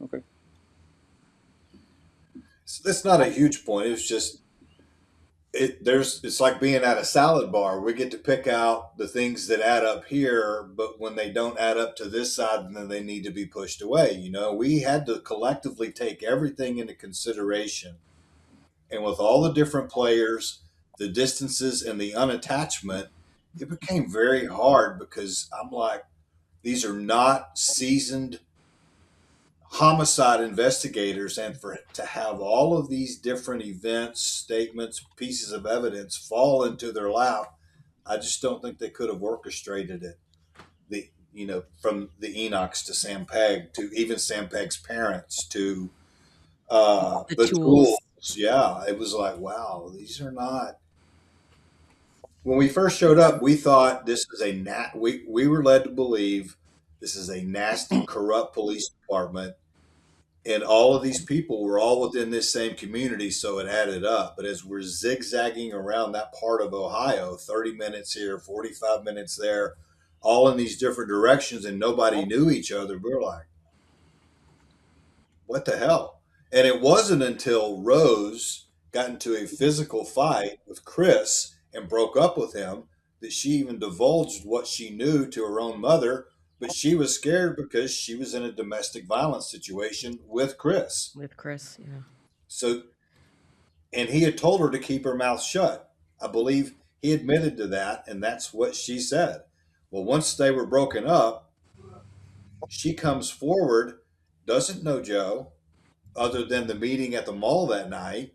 Okay. So that's not a huge point. It's just it's like being at a salad bar. We get to pick out the things that add up here, but when they don't add up to this side, then they need to be pushed away. You know, we had to collectively take everything into consideration. And with all the different players, the distances, and the unattachment, it became very hard because I'm like, these are not seasoned homicide investigators, and for to have all of these different events, statements, pieces of evidence fall into their lap, I just don't think they could have orchestrated it. From the Enochs to Sam Pegg to even Sam Pegg's parents to the tools. Yeah, it was like, wow, these are not. When we first showed up, we thought this is we were led to believe this is a nasty, corrupt police department, and all of these people were all within this same community, so it added up. But as we're zigzagging around that part of Ohio, 30 minutes here, 45 minutes there, all in these different directions, and nobody knew each other, we're like, what the hell? And it wasn't until Rose got into a physical fight with Chris and broke up with him that she even divulged what she knew to her own mother. But she was scared because she was in a domestic violence situation with Chris. Yeah. So, and he had told her to keep her mouth shut. I believe he admitted to that, and that's what she said. Well, once they were broken up, she comes forward, doesn't know Joe, other than the meeting at the mall that night,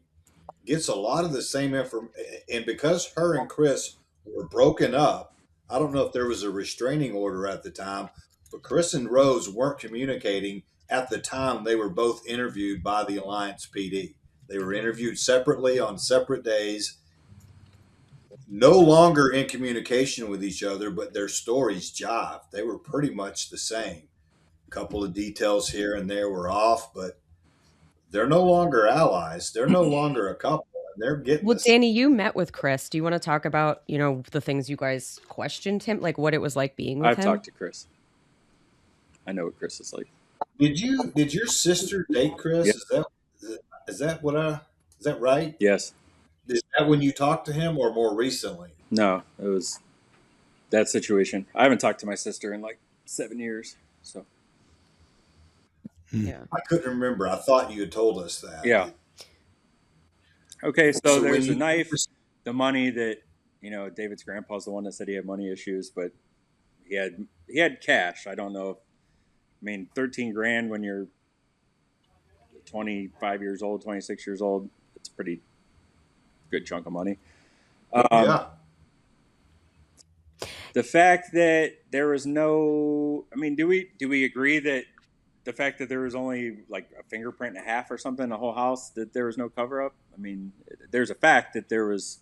gets a lot of the same information. And because her and Chris were broken up, I don't know if there was a restraining order at the time, but Chris and Rose weren't communicating at the time they were both interviewed by the Alliance PD. They were interviewed separately on separate days, no longer in communication with each other, but their stories jived. They were pretty much the same. A couple of details here and there were off, but they're no longer allies. They're no longer a couple. They're getting. Well, Danny, you met with Chris. Do you want to talk about, the things you guys questioned him, like what it was like being with him? I've talked to Chris. I know what Chris is like. Did your sister date Chris? Yeah. Is that right? Yes. Is that when you talked to him or more recently? No, it was that situation. I haven't talked to my sister in like 7 years. So. Yeah. I couldn't remember. I thought you had told us that. Yeah. Okay, so there's a knife, the money that, David's grandpa's the one that said he had money issues, but he had cash. I don't know. 13 grand when you're 25 years old, 26 years old, it's a pretty good chunk of money. Yeah. The fact that there was no, do we agree that the fact that there was only like a fingerprint and a half or something in the whole house, that there was no cover up? There's a fact that there was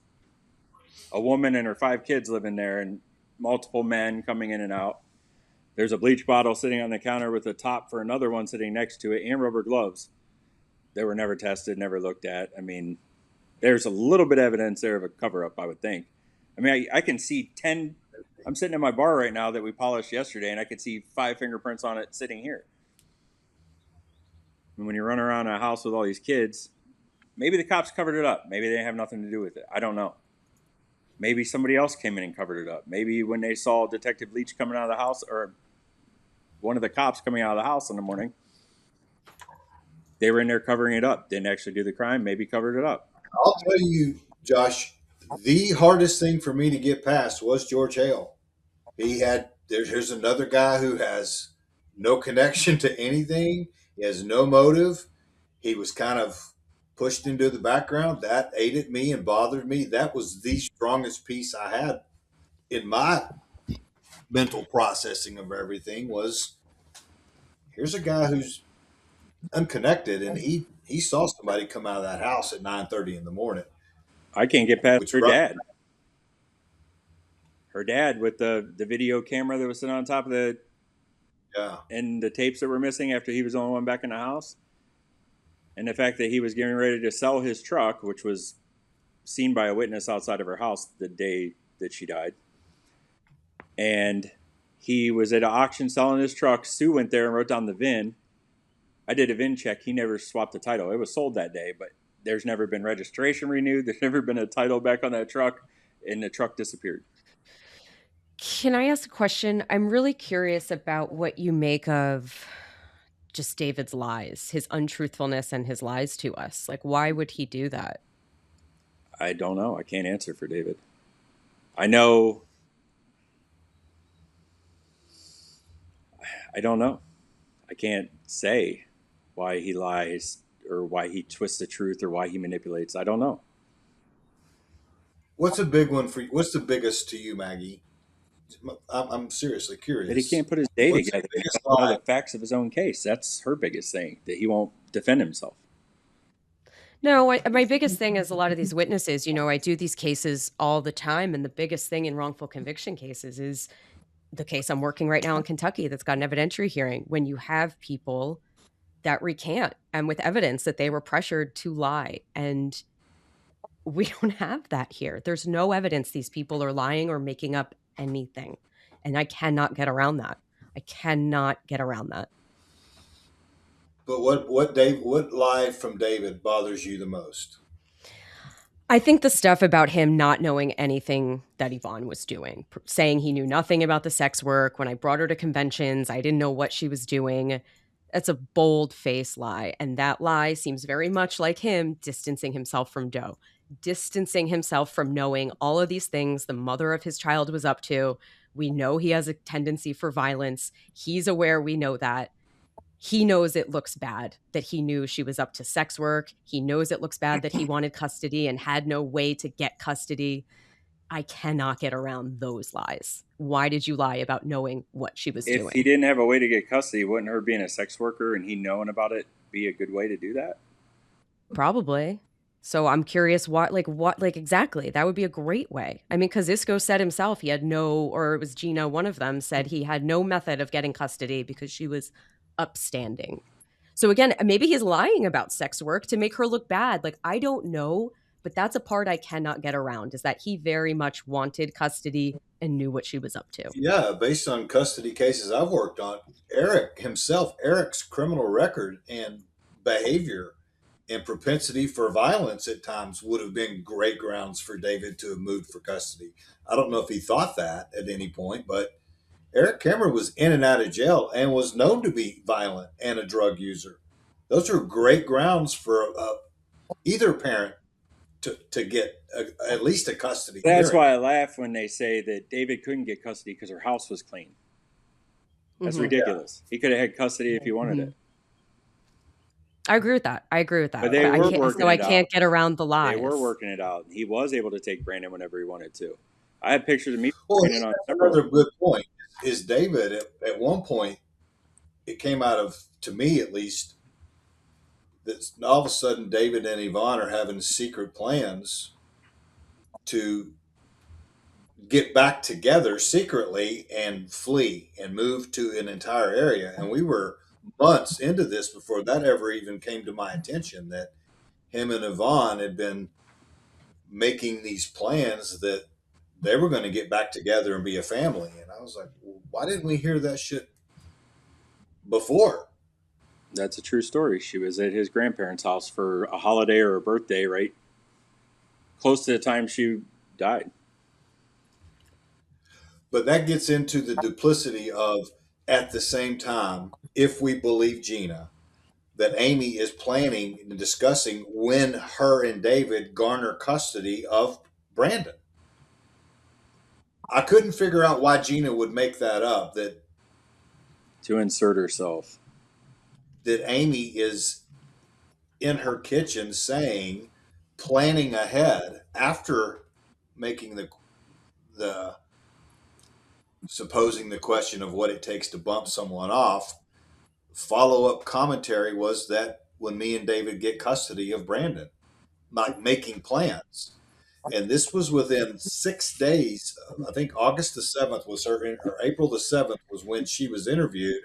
a woman and her 5 kids living there and multiple men coming in and out. There's a bleach bottle sitting on the counter with a top for another one sitting next to it, and rubber gloves. They were never tested, never looked at. There's a little bit of evidence there of a cover up, I would think. I can see 10. I'm sitting in my bar right now that we polished yesterday, and I could see 5 fingerprints on it sitting here. And when you run around a house with all these kids, maybe the cops covered it up. Maybe they have nothing to do with it. I don't know. Maybe somebody else came in and covered it up. Maybe when they saw Detective Leach coming out of the house, or one of the cops coming out of the house in the morning, they were in there covering it up. Didn't actually do the crime. Maybe covered it up. I'll tell you, Josh, the hardest thing for me to get past was George Hale. Here's another guy who has no connection to anything. He has no motive. He was kind of pushed into the background. That ate at me and bothered me. That was the strongest piece I had in my mental processing of everything. Was here's a guy who's unconnected, and he saw somebody come out of that house at 9:30 in the morning, I can't get past which her dad. Her dad with the video camera that was sitting on top of the yeah. and the tapes that were missing after he was the only one back in the house, and the fact that he was getting ready to sell his truck, which was seen by a witness outside of her house the day that she died, and he was at an auction selling his truck. Sue went there and wrote down the VIN. I did a VIN check. He never swapped the title. It was sold that day, but there's never been registration renewed. There's never been a title back on that truck, and the truck disappeared. Can I ask a question? I'm really curious about what you make of just David's lies, his untruthfulness and his lies to us. Like, why would he do that? I don't know. I can't answer for David. I know. I don't know. I can't say why he lies or why he twists the truth or why he manipulates. I don't know. What's a big one for you? What's the biggest to you, Maggie? I'm seriously curious. That he can't put his day What's together. the He biggest doesn't know lie? the facts of his own case. That's her biggest thing, that he won't defend himself. No, my biggest thing is a lot of these witnesses, I do these cases all the time. And the biggest thing in wrongful conviction cases is the case I'm working right now in Kentucky that's got an evidentiary hearing. When you have people that recant and with evidence that they were pressured to lie. And we don't have that here. There's no evidence these people are lying or making up anything. And I cannot get around that. I cannot get around that. But what lie from David bothers you the most? I think the stuff about him not knowing anything that Yvonne was doing, saying he knew nothing about the sex work. When I brought her to conventions, I didn't know what she was doing. That's a bold-faced lie. And that lie seems very much like him distancing himself from Doe, distancing himself from knowing all of these things the mother of his child was up to. We know he has a tendency for violence. He's aware we know that. He knows it looks bad that he knew she was up to sex work. He knows it looks bad that he wanted custody and had no way to get custody. I cannot get around those lies. Why did you lie about knowing what she was doing? If he didn't have a way to get custody, wouldn't her being a sex worker and he knowing about it be a good way to do that? Probably. So I'm curious what exactly. That would be a great way. I mean, because Isco said himself he had or it was Gina, one of them said he had no method of getting custody because she was upstanding. So again, maybe he's lying about sex work to make her look bad. Like, I don't know, but that's a part I cannot get around, is that he very much wanted custody and knew what she was up to. Yeah, based on custody cases I've worked on, Eric's criminal record and behavior and propensity for violence at times would have been great grounds for David to have moved for custody. I don't know if he thought that at any point, but Eric Cameron was in and out of jail and was known to be violent and a drug user. Those are great grounds for either parent to get at least a custody That's hearing. why I laugh when they say that David couldn't get custody because her house was clean. That's ridiculous. He could have had custody if he wanted it. I agree with that. But they were working I can't get around the lies. They were working it out. He was able to take Brandon whenever he wanted to. I have pictures of me. Well, another good point is David, at one point, it came out of, to me at least, that all of a sudden David and Yvonne are having secret plans to get back together secretly and flee and move to an entire area. And we were months into this before that ever even came to my attention, that him and Yvonne had been making these plans that they were going to get back together and be a family. And I was like, well, why didn't we hear that shit before? That's a true story. She was at his grandparents' house for a holiday or a birthday, right? Close to the time she died. But that gets into the duplicity of, at the same time, if we believe Gina, that Amy is planning and discussing when her and David garner custody of Brandon. I couldn't figure out why Gina would make that up, that to insert herself. That Amy is in her kitchen saying, planning ahead after making the supposing the question of what it takes to bump someone off. Follow-up commentary was that when me and David get custody of Brandon, like making plans. And this was within 6 days. I think August the 7th was her, or April the 7th was when she was interviewed.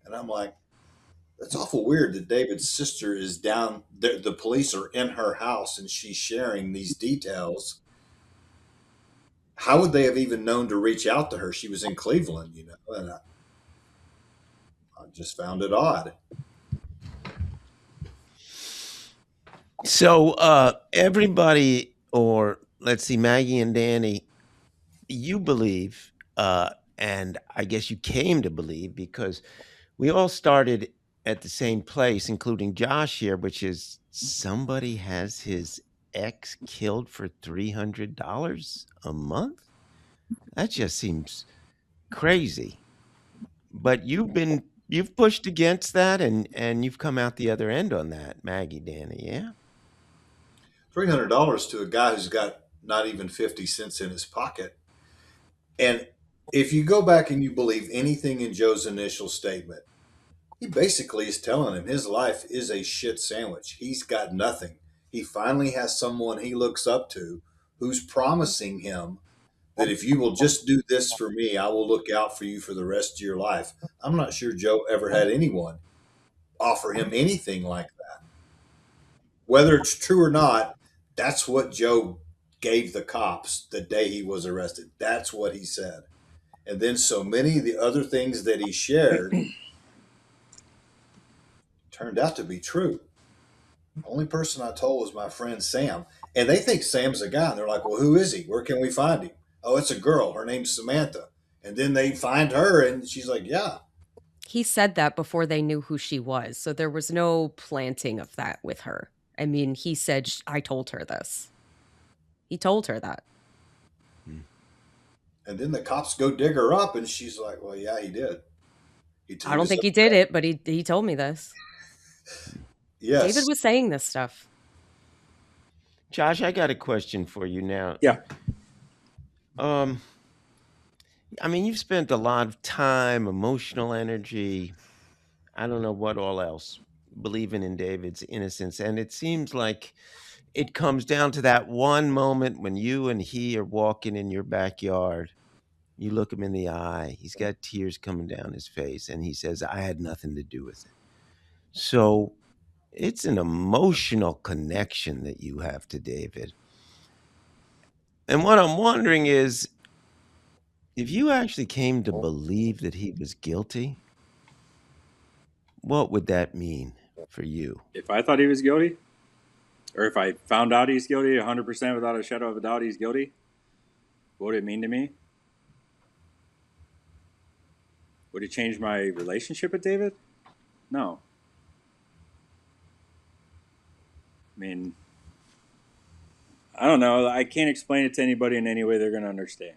And I'm like, that's awful weird that David's sister is down. The police are in her house and she's sharing these details. How would they have even known to reach out to her? She was in Cleveland, and I just found it odd. So everybody, or let's see, Maggie and Danny, you believe, and I guess you came to believe because we all started at the same place, including Josh here, which is somebody has his ex killed for $300 a month. That just seems crazy. But you've pushed against that, and you've come out the other end on that, Maggie, Danny. Yeah. $300 to a guy who's got not even 50 cents in his pocket. And if you go back and you believe anything in Joe's initial statement, he basically is telling him his life is a shit sandwich. He's got nothing. He finally has someone he looks up to who's promising him that if you will just do this for me, I will look out for you for the rest of your life. I'm not sure Joe ever had anyone offer him anything like that. Whether it's true or not, that's what Joe gave the cops the day he was arrested. That's what he said. And then so many of the other things that he shared turned out to be true. The only person I told was my friend Sam. And they think Sam's a guy. And they're like, well, who is he? Where can we find him? Oh, it's a girl. Her name's Samantha. And then they find her and she's like, yeah. He said that before they knew who she was. So there was no planting of that with her. I mean, he said, I told her this. He told her that. And then the cops go dig her up and she's like, well, yeah, he did. I don't think he did it, but he told me this. Yes. David was saying this stuff. Josh, I got a question for you now. Yeah. I mean, you've spent a lot of time, emotional energy, I don't know what all else, believing in David's innocence. And it seems like it comes down to that one moment when you and he are walking in your backyard. You look him in the eye. He's got tears coming down his face. And he says, I had nothing to do with it. So it's an emotional connection that you have to David. And what I'm wondering is, if you actually came to believe that he was guilty, what would that mean for you? If I thought he was guilty, or if I found out he's guilty 100% without a shadow of a doubt he's guilty, what would it mean to me? Would it change my relationship with David? No. I mean, I don't know. I can't explain it to anybody in any way they're going to understand.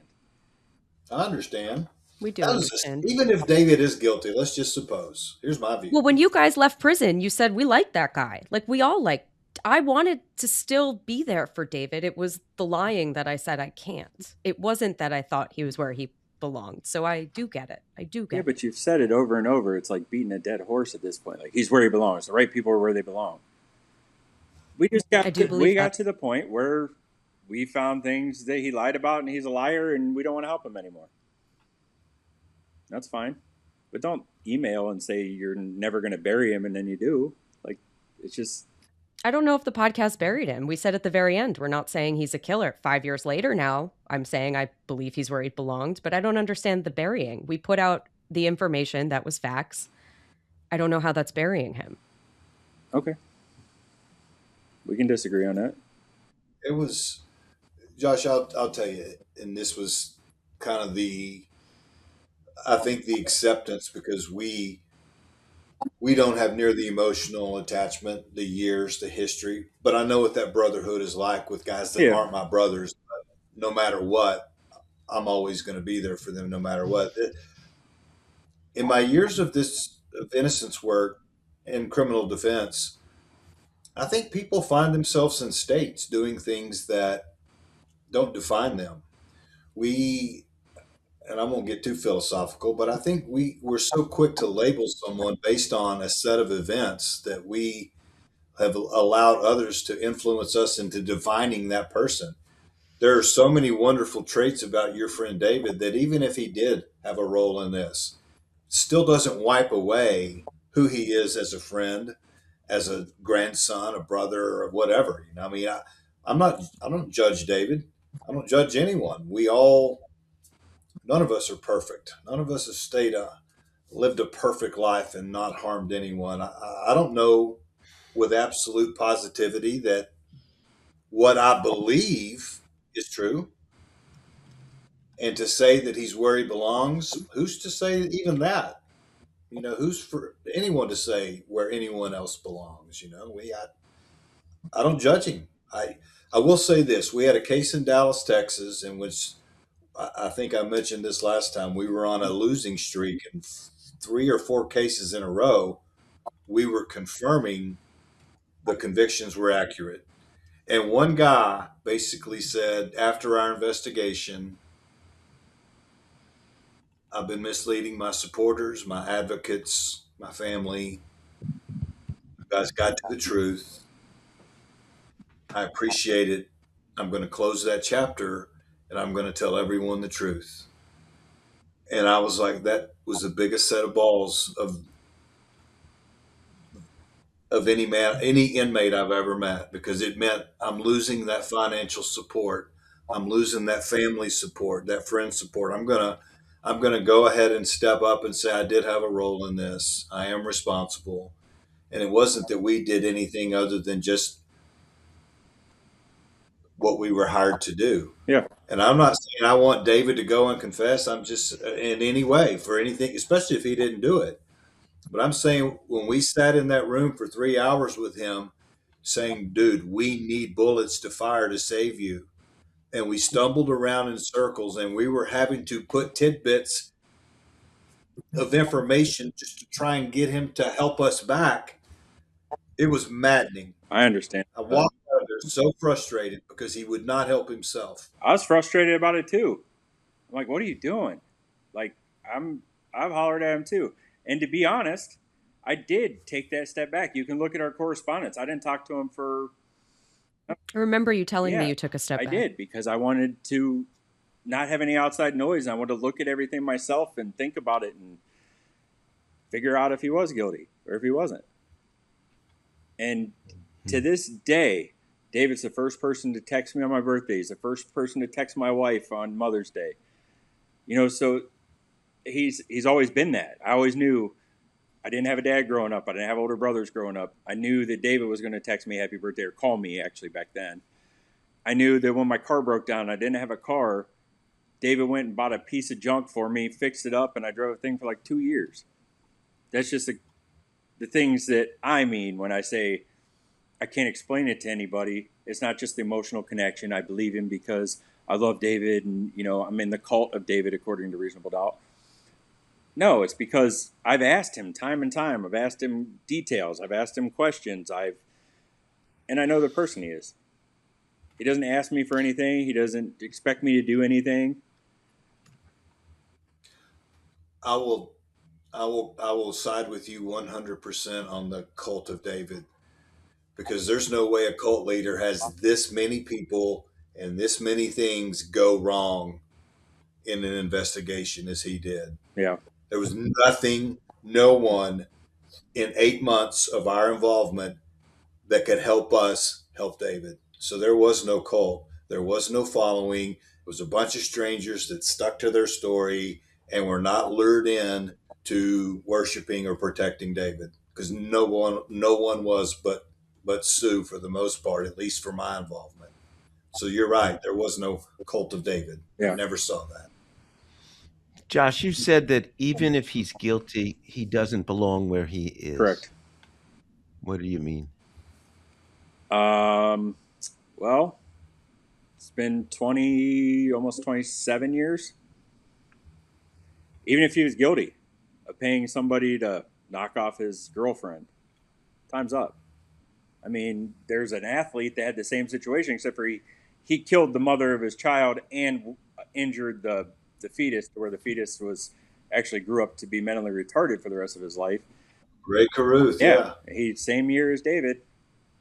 I understand. We do understand. Even if David is guilty, let's just suppose. Here's my view. Well, when you guys left prison, you said we liked that guy. Like, we all liked. I wanted to still be there for David. It was the lying that I said I can't. It wasn't that I thought he was where he belonged. So I do get it. I do get it. Yeah, but you've said it over and over. It's like beating a dead horse at this point. Like, he's where he belongs. The right people are where they belong. We just got to the point where we found things that he lied about and he's a liar and we don't want to help him anymore. That's fine. But don't email and say you're never going to bury him and then you do. Like, it's just... I don't know if the podcast buried him. We said at the very end, we're not saying he's a killer. 5 years later now, I'm saying I believe he's where he belonged, but I don't understand the burying. We put out the information that was facts. I don't know how that's burying him. Okay. We can disagree on that. It was, Josh, I'll tell you, and this was kind of I think the acceptance, because we don't have near the emotional attachment, the years, the history, but I know what that brotherhood is like with guys that aren't my brothers. But no matter what, I'm always going to be there for them no matter what. In my years of innocence work in criminal defense, I think people find themselves in states doing things that don't define them. We, and I won't get too philosophical, but I think we're so quick to label someone based on a set of events that we have allowed others to influence us into defining that person. There are so many wonderful traits about your friend David that even if he did have a role in this, still doesn't wipe away who he is as a friend, as a grandson, a brother, or whatever. You know, I mean, I don't judge David. I don't judge anyone. None of us are perfect. None of us have lived a perfect life and not harmed anyone. I don't know with absolute positivity that what I believe is true. And to say that he's where he belongs, who's to say even that? You know, who's for anyone to say where anyone else belongs? You know, I don't judge him. I will say this: we had a case in Dallas, Texas, in which I think I mentioned this last time. We were on a losing streak, and 3 or 4 cases in a row, we were confirming the convictions were accurate. And one guy basically said, after our investigation, I've been misleading my supporters, my advocates, my family. You guys got to the truth. I appreciate it. I'm going to close that chapter and I'm going to tell everyone the truth. And I was like, that was the biggest set of balls of any man, any inmate I've ever met, because it meant I'm losing that financial support. I'm losing that family support, that friend support. I'm gonna go ahead and step up and say I did have a role in this. I am responsible. And it wasn't that we did anything other than just what we were hired to do. Yeah. And I'm not saying I want David to go and confess. I'm just in any way for anything, especially if he didn't do it. But I'm saying when we sat in that room for 3 hours with him, saying, dude, we need bullets to fire to save you. And we stumbled around in circles and we were having to put tidbits of information just to try and get him to help us back. It was maddening. I understand. I walked out of there so frustrated because he would not help himself. I was frustrated about it too. I'm like, what are you doing? Like, I've hollered at him too. And to be honest, I did take that step back. You can look at our correspondence. I didn't talk to him for. I remember you telling Yeah, me you took a step I back. did because I wanted to not have any outside noise. I wanted to look at everything myself and think about it and figure out if he was guilty or if he wasn't. And to this day, David's the first person to text me on my birthday. He's the first person to text my wife on Mother's Day. You know, so he's always been that. I always knew I didn't have a dad growing up. I didn't have older brothers growing up. I knew that David was going to text me happy birthday or call me actually back then. I knew that when my car broke down, I didn't have a car. David went and bought a piece of junk for me, fixed it up, and I drove a thing for like 2 years. That's just the things that I mean when I say I can't explain it to anybody. It's not just the emotional connection. I believe him because I love David and, you know, I'm in the cult of David according to Reasonable Doubt. No, it's because I've asked him time and time. I've asked him details. I've asked him questions. And I know the person he is. He doesn't ask me for anything. He doesn't expect me to do anything. I will side with you 100% on the cult of David, because there's no way a cult leader has this many people and this many things go wrong in an investigation as he did. Yeah. There was nothing, no one in 8 months of our involvement that could help us help David. So there was no cult. There was no following. It was a bunch of strangers that stuck to their story and were not lured in to worshiping or protecting David, because no one was but Sue for the most part, at least for my involvement. So you're right. There was no cult of David. Yeah. I never saw that. Josh, you said that even if he's guilty, he doesn't belong where he is. Correct. What do you mean? Well, it's been 20, almost 27 years. Even if he was guilty of paying somebody to knock off his girlfriend, time's up. I mean, there's an athlete that had the same situation, except for he killed the mother of his child and injured the fetus to where the fetus was actually grew up to be mentally retarded for the rest of his life. Ray Caruth, Yeah, yeah. he same year as David,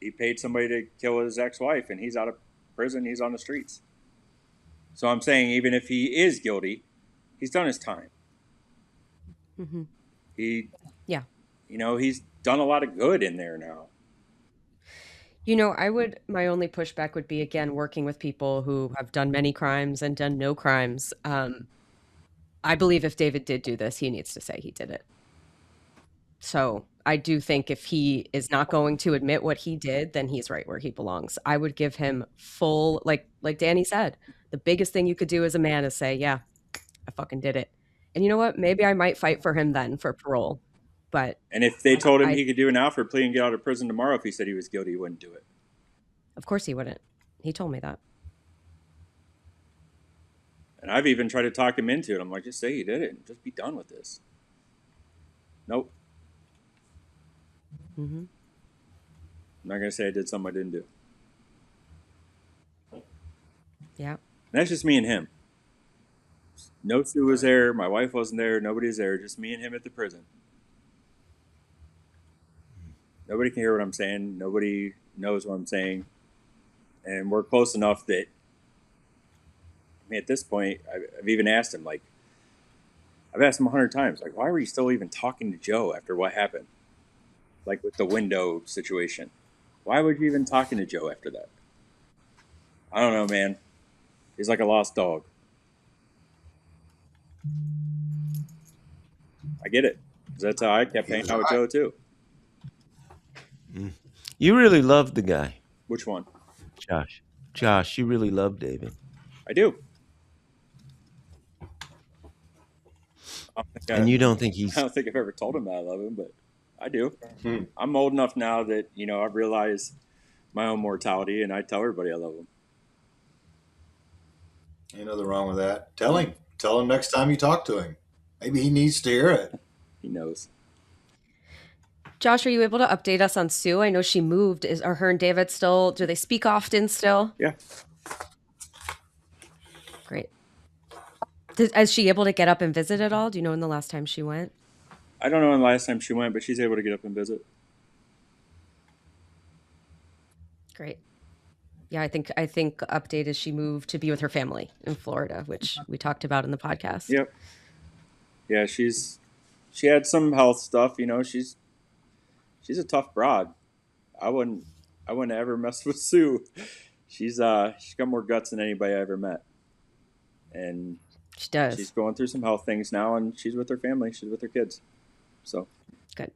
he paid somebody to kill his ex-wife, and he's out of prison. He's on the streets. So I'm saying, even if he is guilty, he's done his time. Mm-hmm. Yeah, he's done a lot of good in there now. My only pushback would be, again, working with people who have done many crimes and done no crimes. I believe if David did do this, he needs to say he did it. So I do think if he is not going to admit what he did, then he's right where he belongs. I would give him full, like Danny said, the biggest thing you could do as a man is say, yeah, I fucking did it. And you know what? Maybe I might fight for him then for parole. And if they told him he could do an Alfred plea and get out of prison tomorrow, if he said he was guilty, he wouldn't do it. Of course he wouldn't. He told me that. And I've even tried to talk him into it. I'm like, just say you did it and just be done with this. Nope. Mm-hmm. I'm not going to say I did something I didn't do. Yeah. And that's just me and him. No Sue was there. My wife wasn't there. Nobody's there. Just me and him at the prison. Nobody can hear what I'm saying. Nobody knows what I'm saying. And we're close enough that, I mean, at this point, I've even asked him, like, I've asked him 100 times, like, why were you still even talking to Joe after what happened? Like with the window situation. Why would you even talking to Joe after that? I don't know, man. He's like a lost dog. I get it. That's how I kept hanging out with Joe, too. You really loved the guy. Which one? Josh, you really love David. I do. And you don't think he's... I don't think I've ever told him that I love him, but I do. I'm old enough now that, I realize my own mortality, and I tell everybody I love him. Ain't nothing wrong with that. Tell him next time you talk to him. Maybe he needs to hear it. He knows. Josh, are you able to update us on Sue? I know she moved. Are her and David still, do they speak often still? Yeah. Great. Is she able to get up and visit at all? Do you know when the last time she went? I don't know when the last time she went, but she's able to get up and visit. Great. Yeah, I think update is she moved to be with her family in Florida, which we talked about in the podcast. Yep. Yeah, she had some health stuff, she's a tough broad. I wouldn't ever mess with Sue. She's got more guts than anybody I ever met. And she does. She's going through some health things now, and she's with her family. She's with her kids. So good.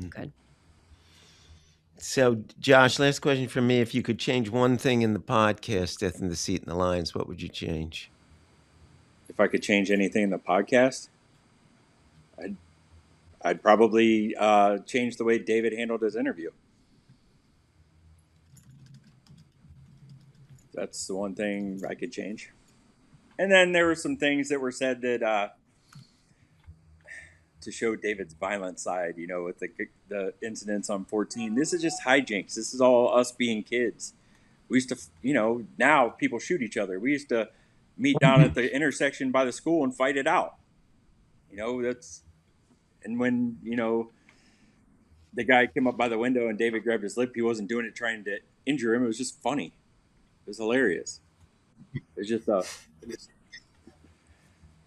Good. So, Josh, last question from me. If you could change one thing in the podcast, Death and Deceit in Alliance, what would you change? If I could change anything in the podcast, I'd probably change the way David handled his interview. That's the one thing I could change. And then there were some things that were said that to show David's violent side, with the incidents on 14. This is just hijinks. This is all us being kids. We used to, now people shoot each other. We used to meet down at the intersection by the school and fight it out. And when, the guy came up by the window and David grabbed his lip, he wasn't doing it trying to injure him. It was just funny. It was hilarious. It's just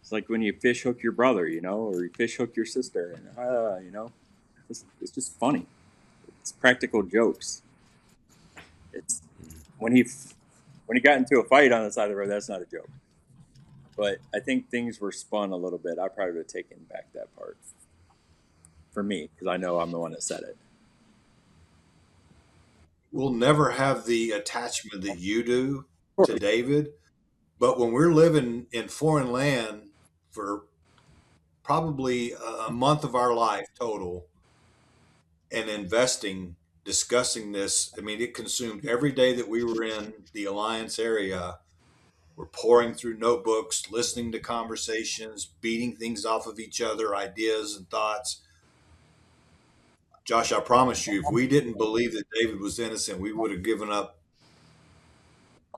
it's like when you fish hook your brother, or you fish hook your sister, and it's just funny. It's practical jokes. It's when he got into a fight on the side of the road, that's not a joke. But I think things were spun a little bit. I probably would have taken back that part for me, because I know I'm the one that said it. We'll never have the attachment that you do to David, but when we're living in foreign land for probably a month of our life total and discussing this, I mean, it consumed every day that we were in the Alliance area. We're pouring through notebooks, listening to conversations, beating things off of each other, ideas and thoughts. Josh, I promise you, if we didn't believe that David was innocent, we would have given up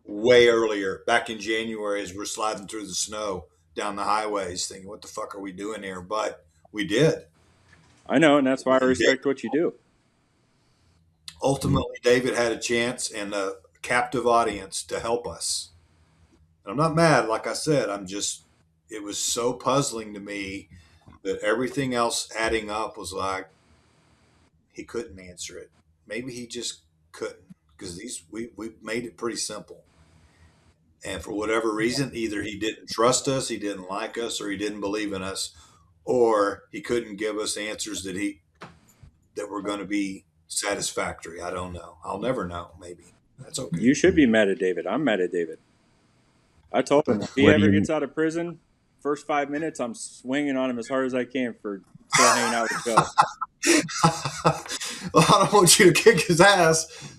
way earlier, back in January, as we're sliding through the snow down the highways, thinking, "What the fuck are we doing here?" But we did. I know, and that's why I And respect what you do. ultimately, David had a chance and a captive audience to help us. And I'm not mad, like I said. It was so puzzling to me that everything else adding up was like, he couldn't answer it. Maybe he just couldn't, because we made it pretty simple. And for whatever reason, either he didn't trust us, he didn't like us, or he didn't believe in us, or he couldn't give us answers that were going to be satisfactory. I don't know. I'll never know. Maybe that's okay. You should be mad at David. I'm mad at David. I told him if he ever gets out of prison, first 5 minutes, I'm swinging on him as hard as I can for still hanging out with Joe. Well, I don't want you to kick his ass.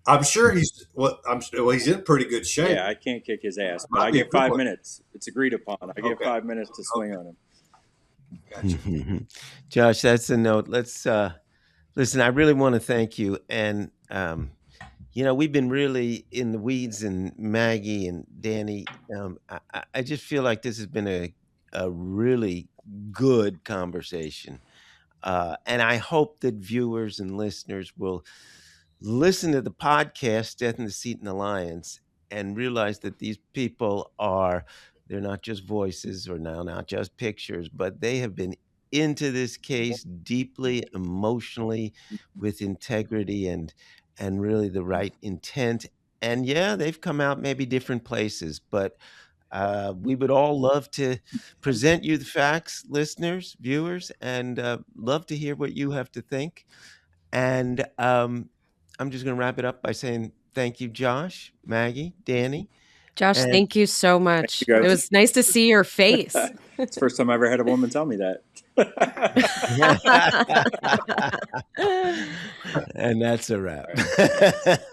I'm sure he's in pretty good shape. Yeah, I can't kick his ass, but I get 5 minutes. It's agreed upon. I get 5 minutes to swing on him. Gotcha. Josh, that's a note. Let's listen. I really want to thank you, and we've been really in the weeds, and Maggie and Danny. I just feel like this has been a really good conversation, and I hope that viewers and listeners will listen to the podcast Death and Deceit in Alliance and realize that these people they're not just voices or now not just pictures, but they have been into this case deeply, emotionally, with integrity and really the right intent. And yeah, they've come out maybe different places, but we would all love to present you the facts, listeners, viewers, and love to hear what you have to think. And I'm just going to wrap it up by saying thank you, Josh, Maggie, Danny. Josh, And- thank you so much. You guys. It was nice to see your face. It's the first time I ever had a woman tell me that. And that's a wrap.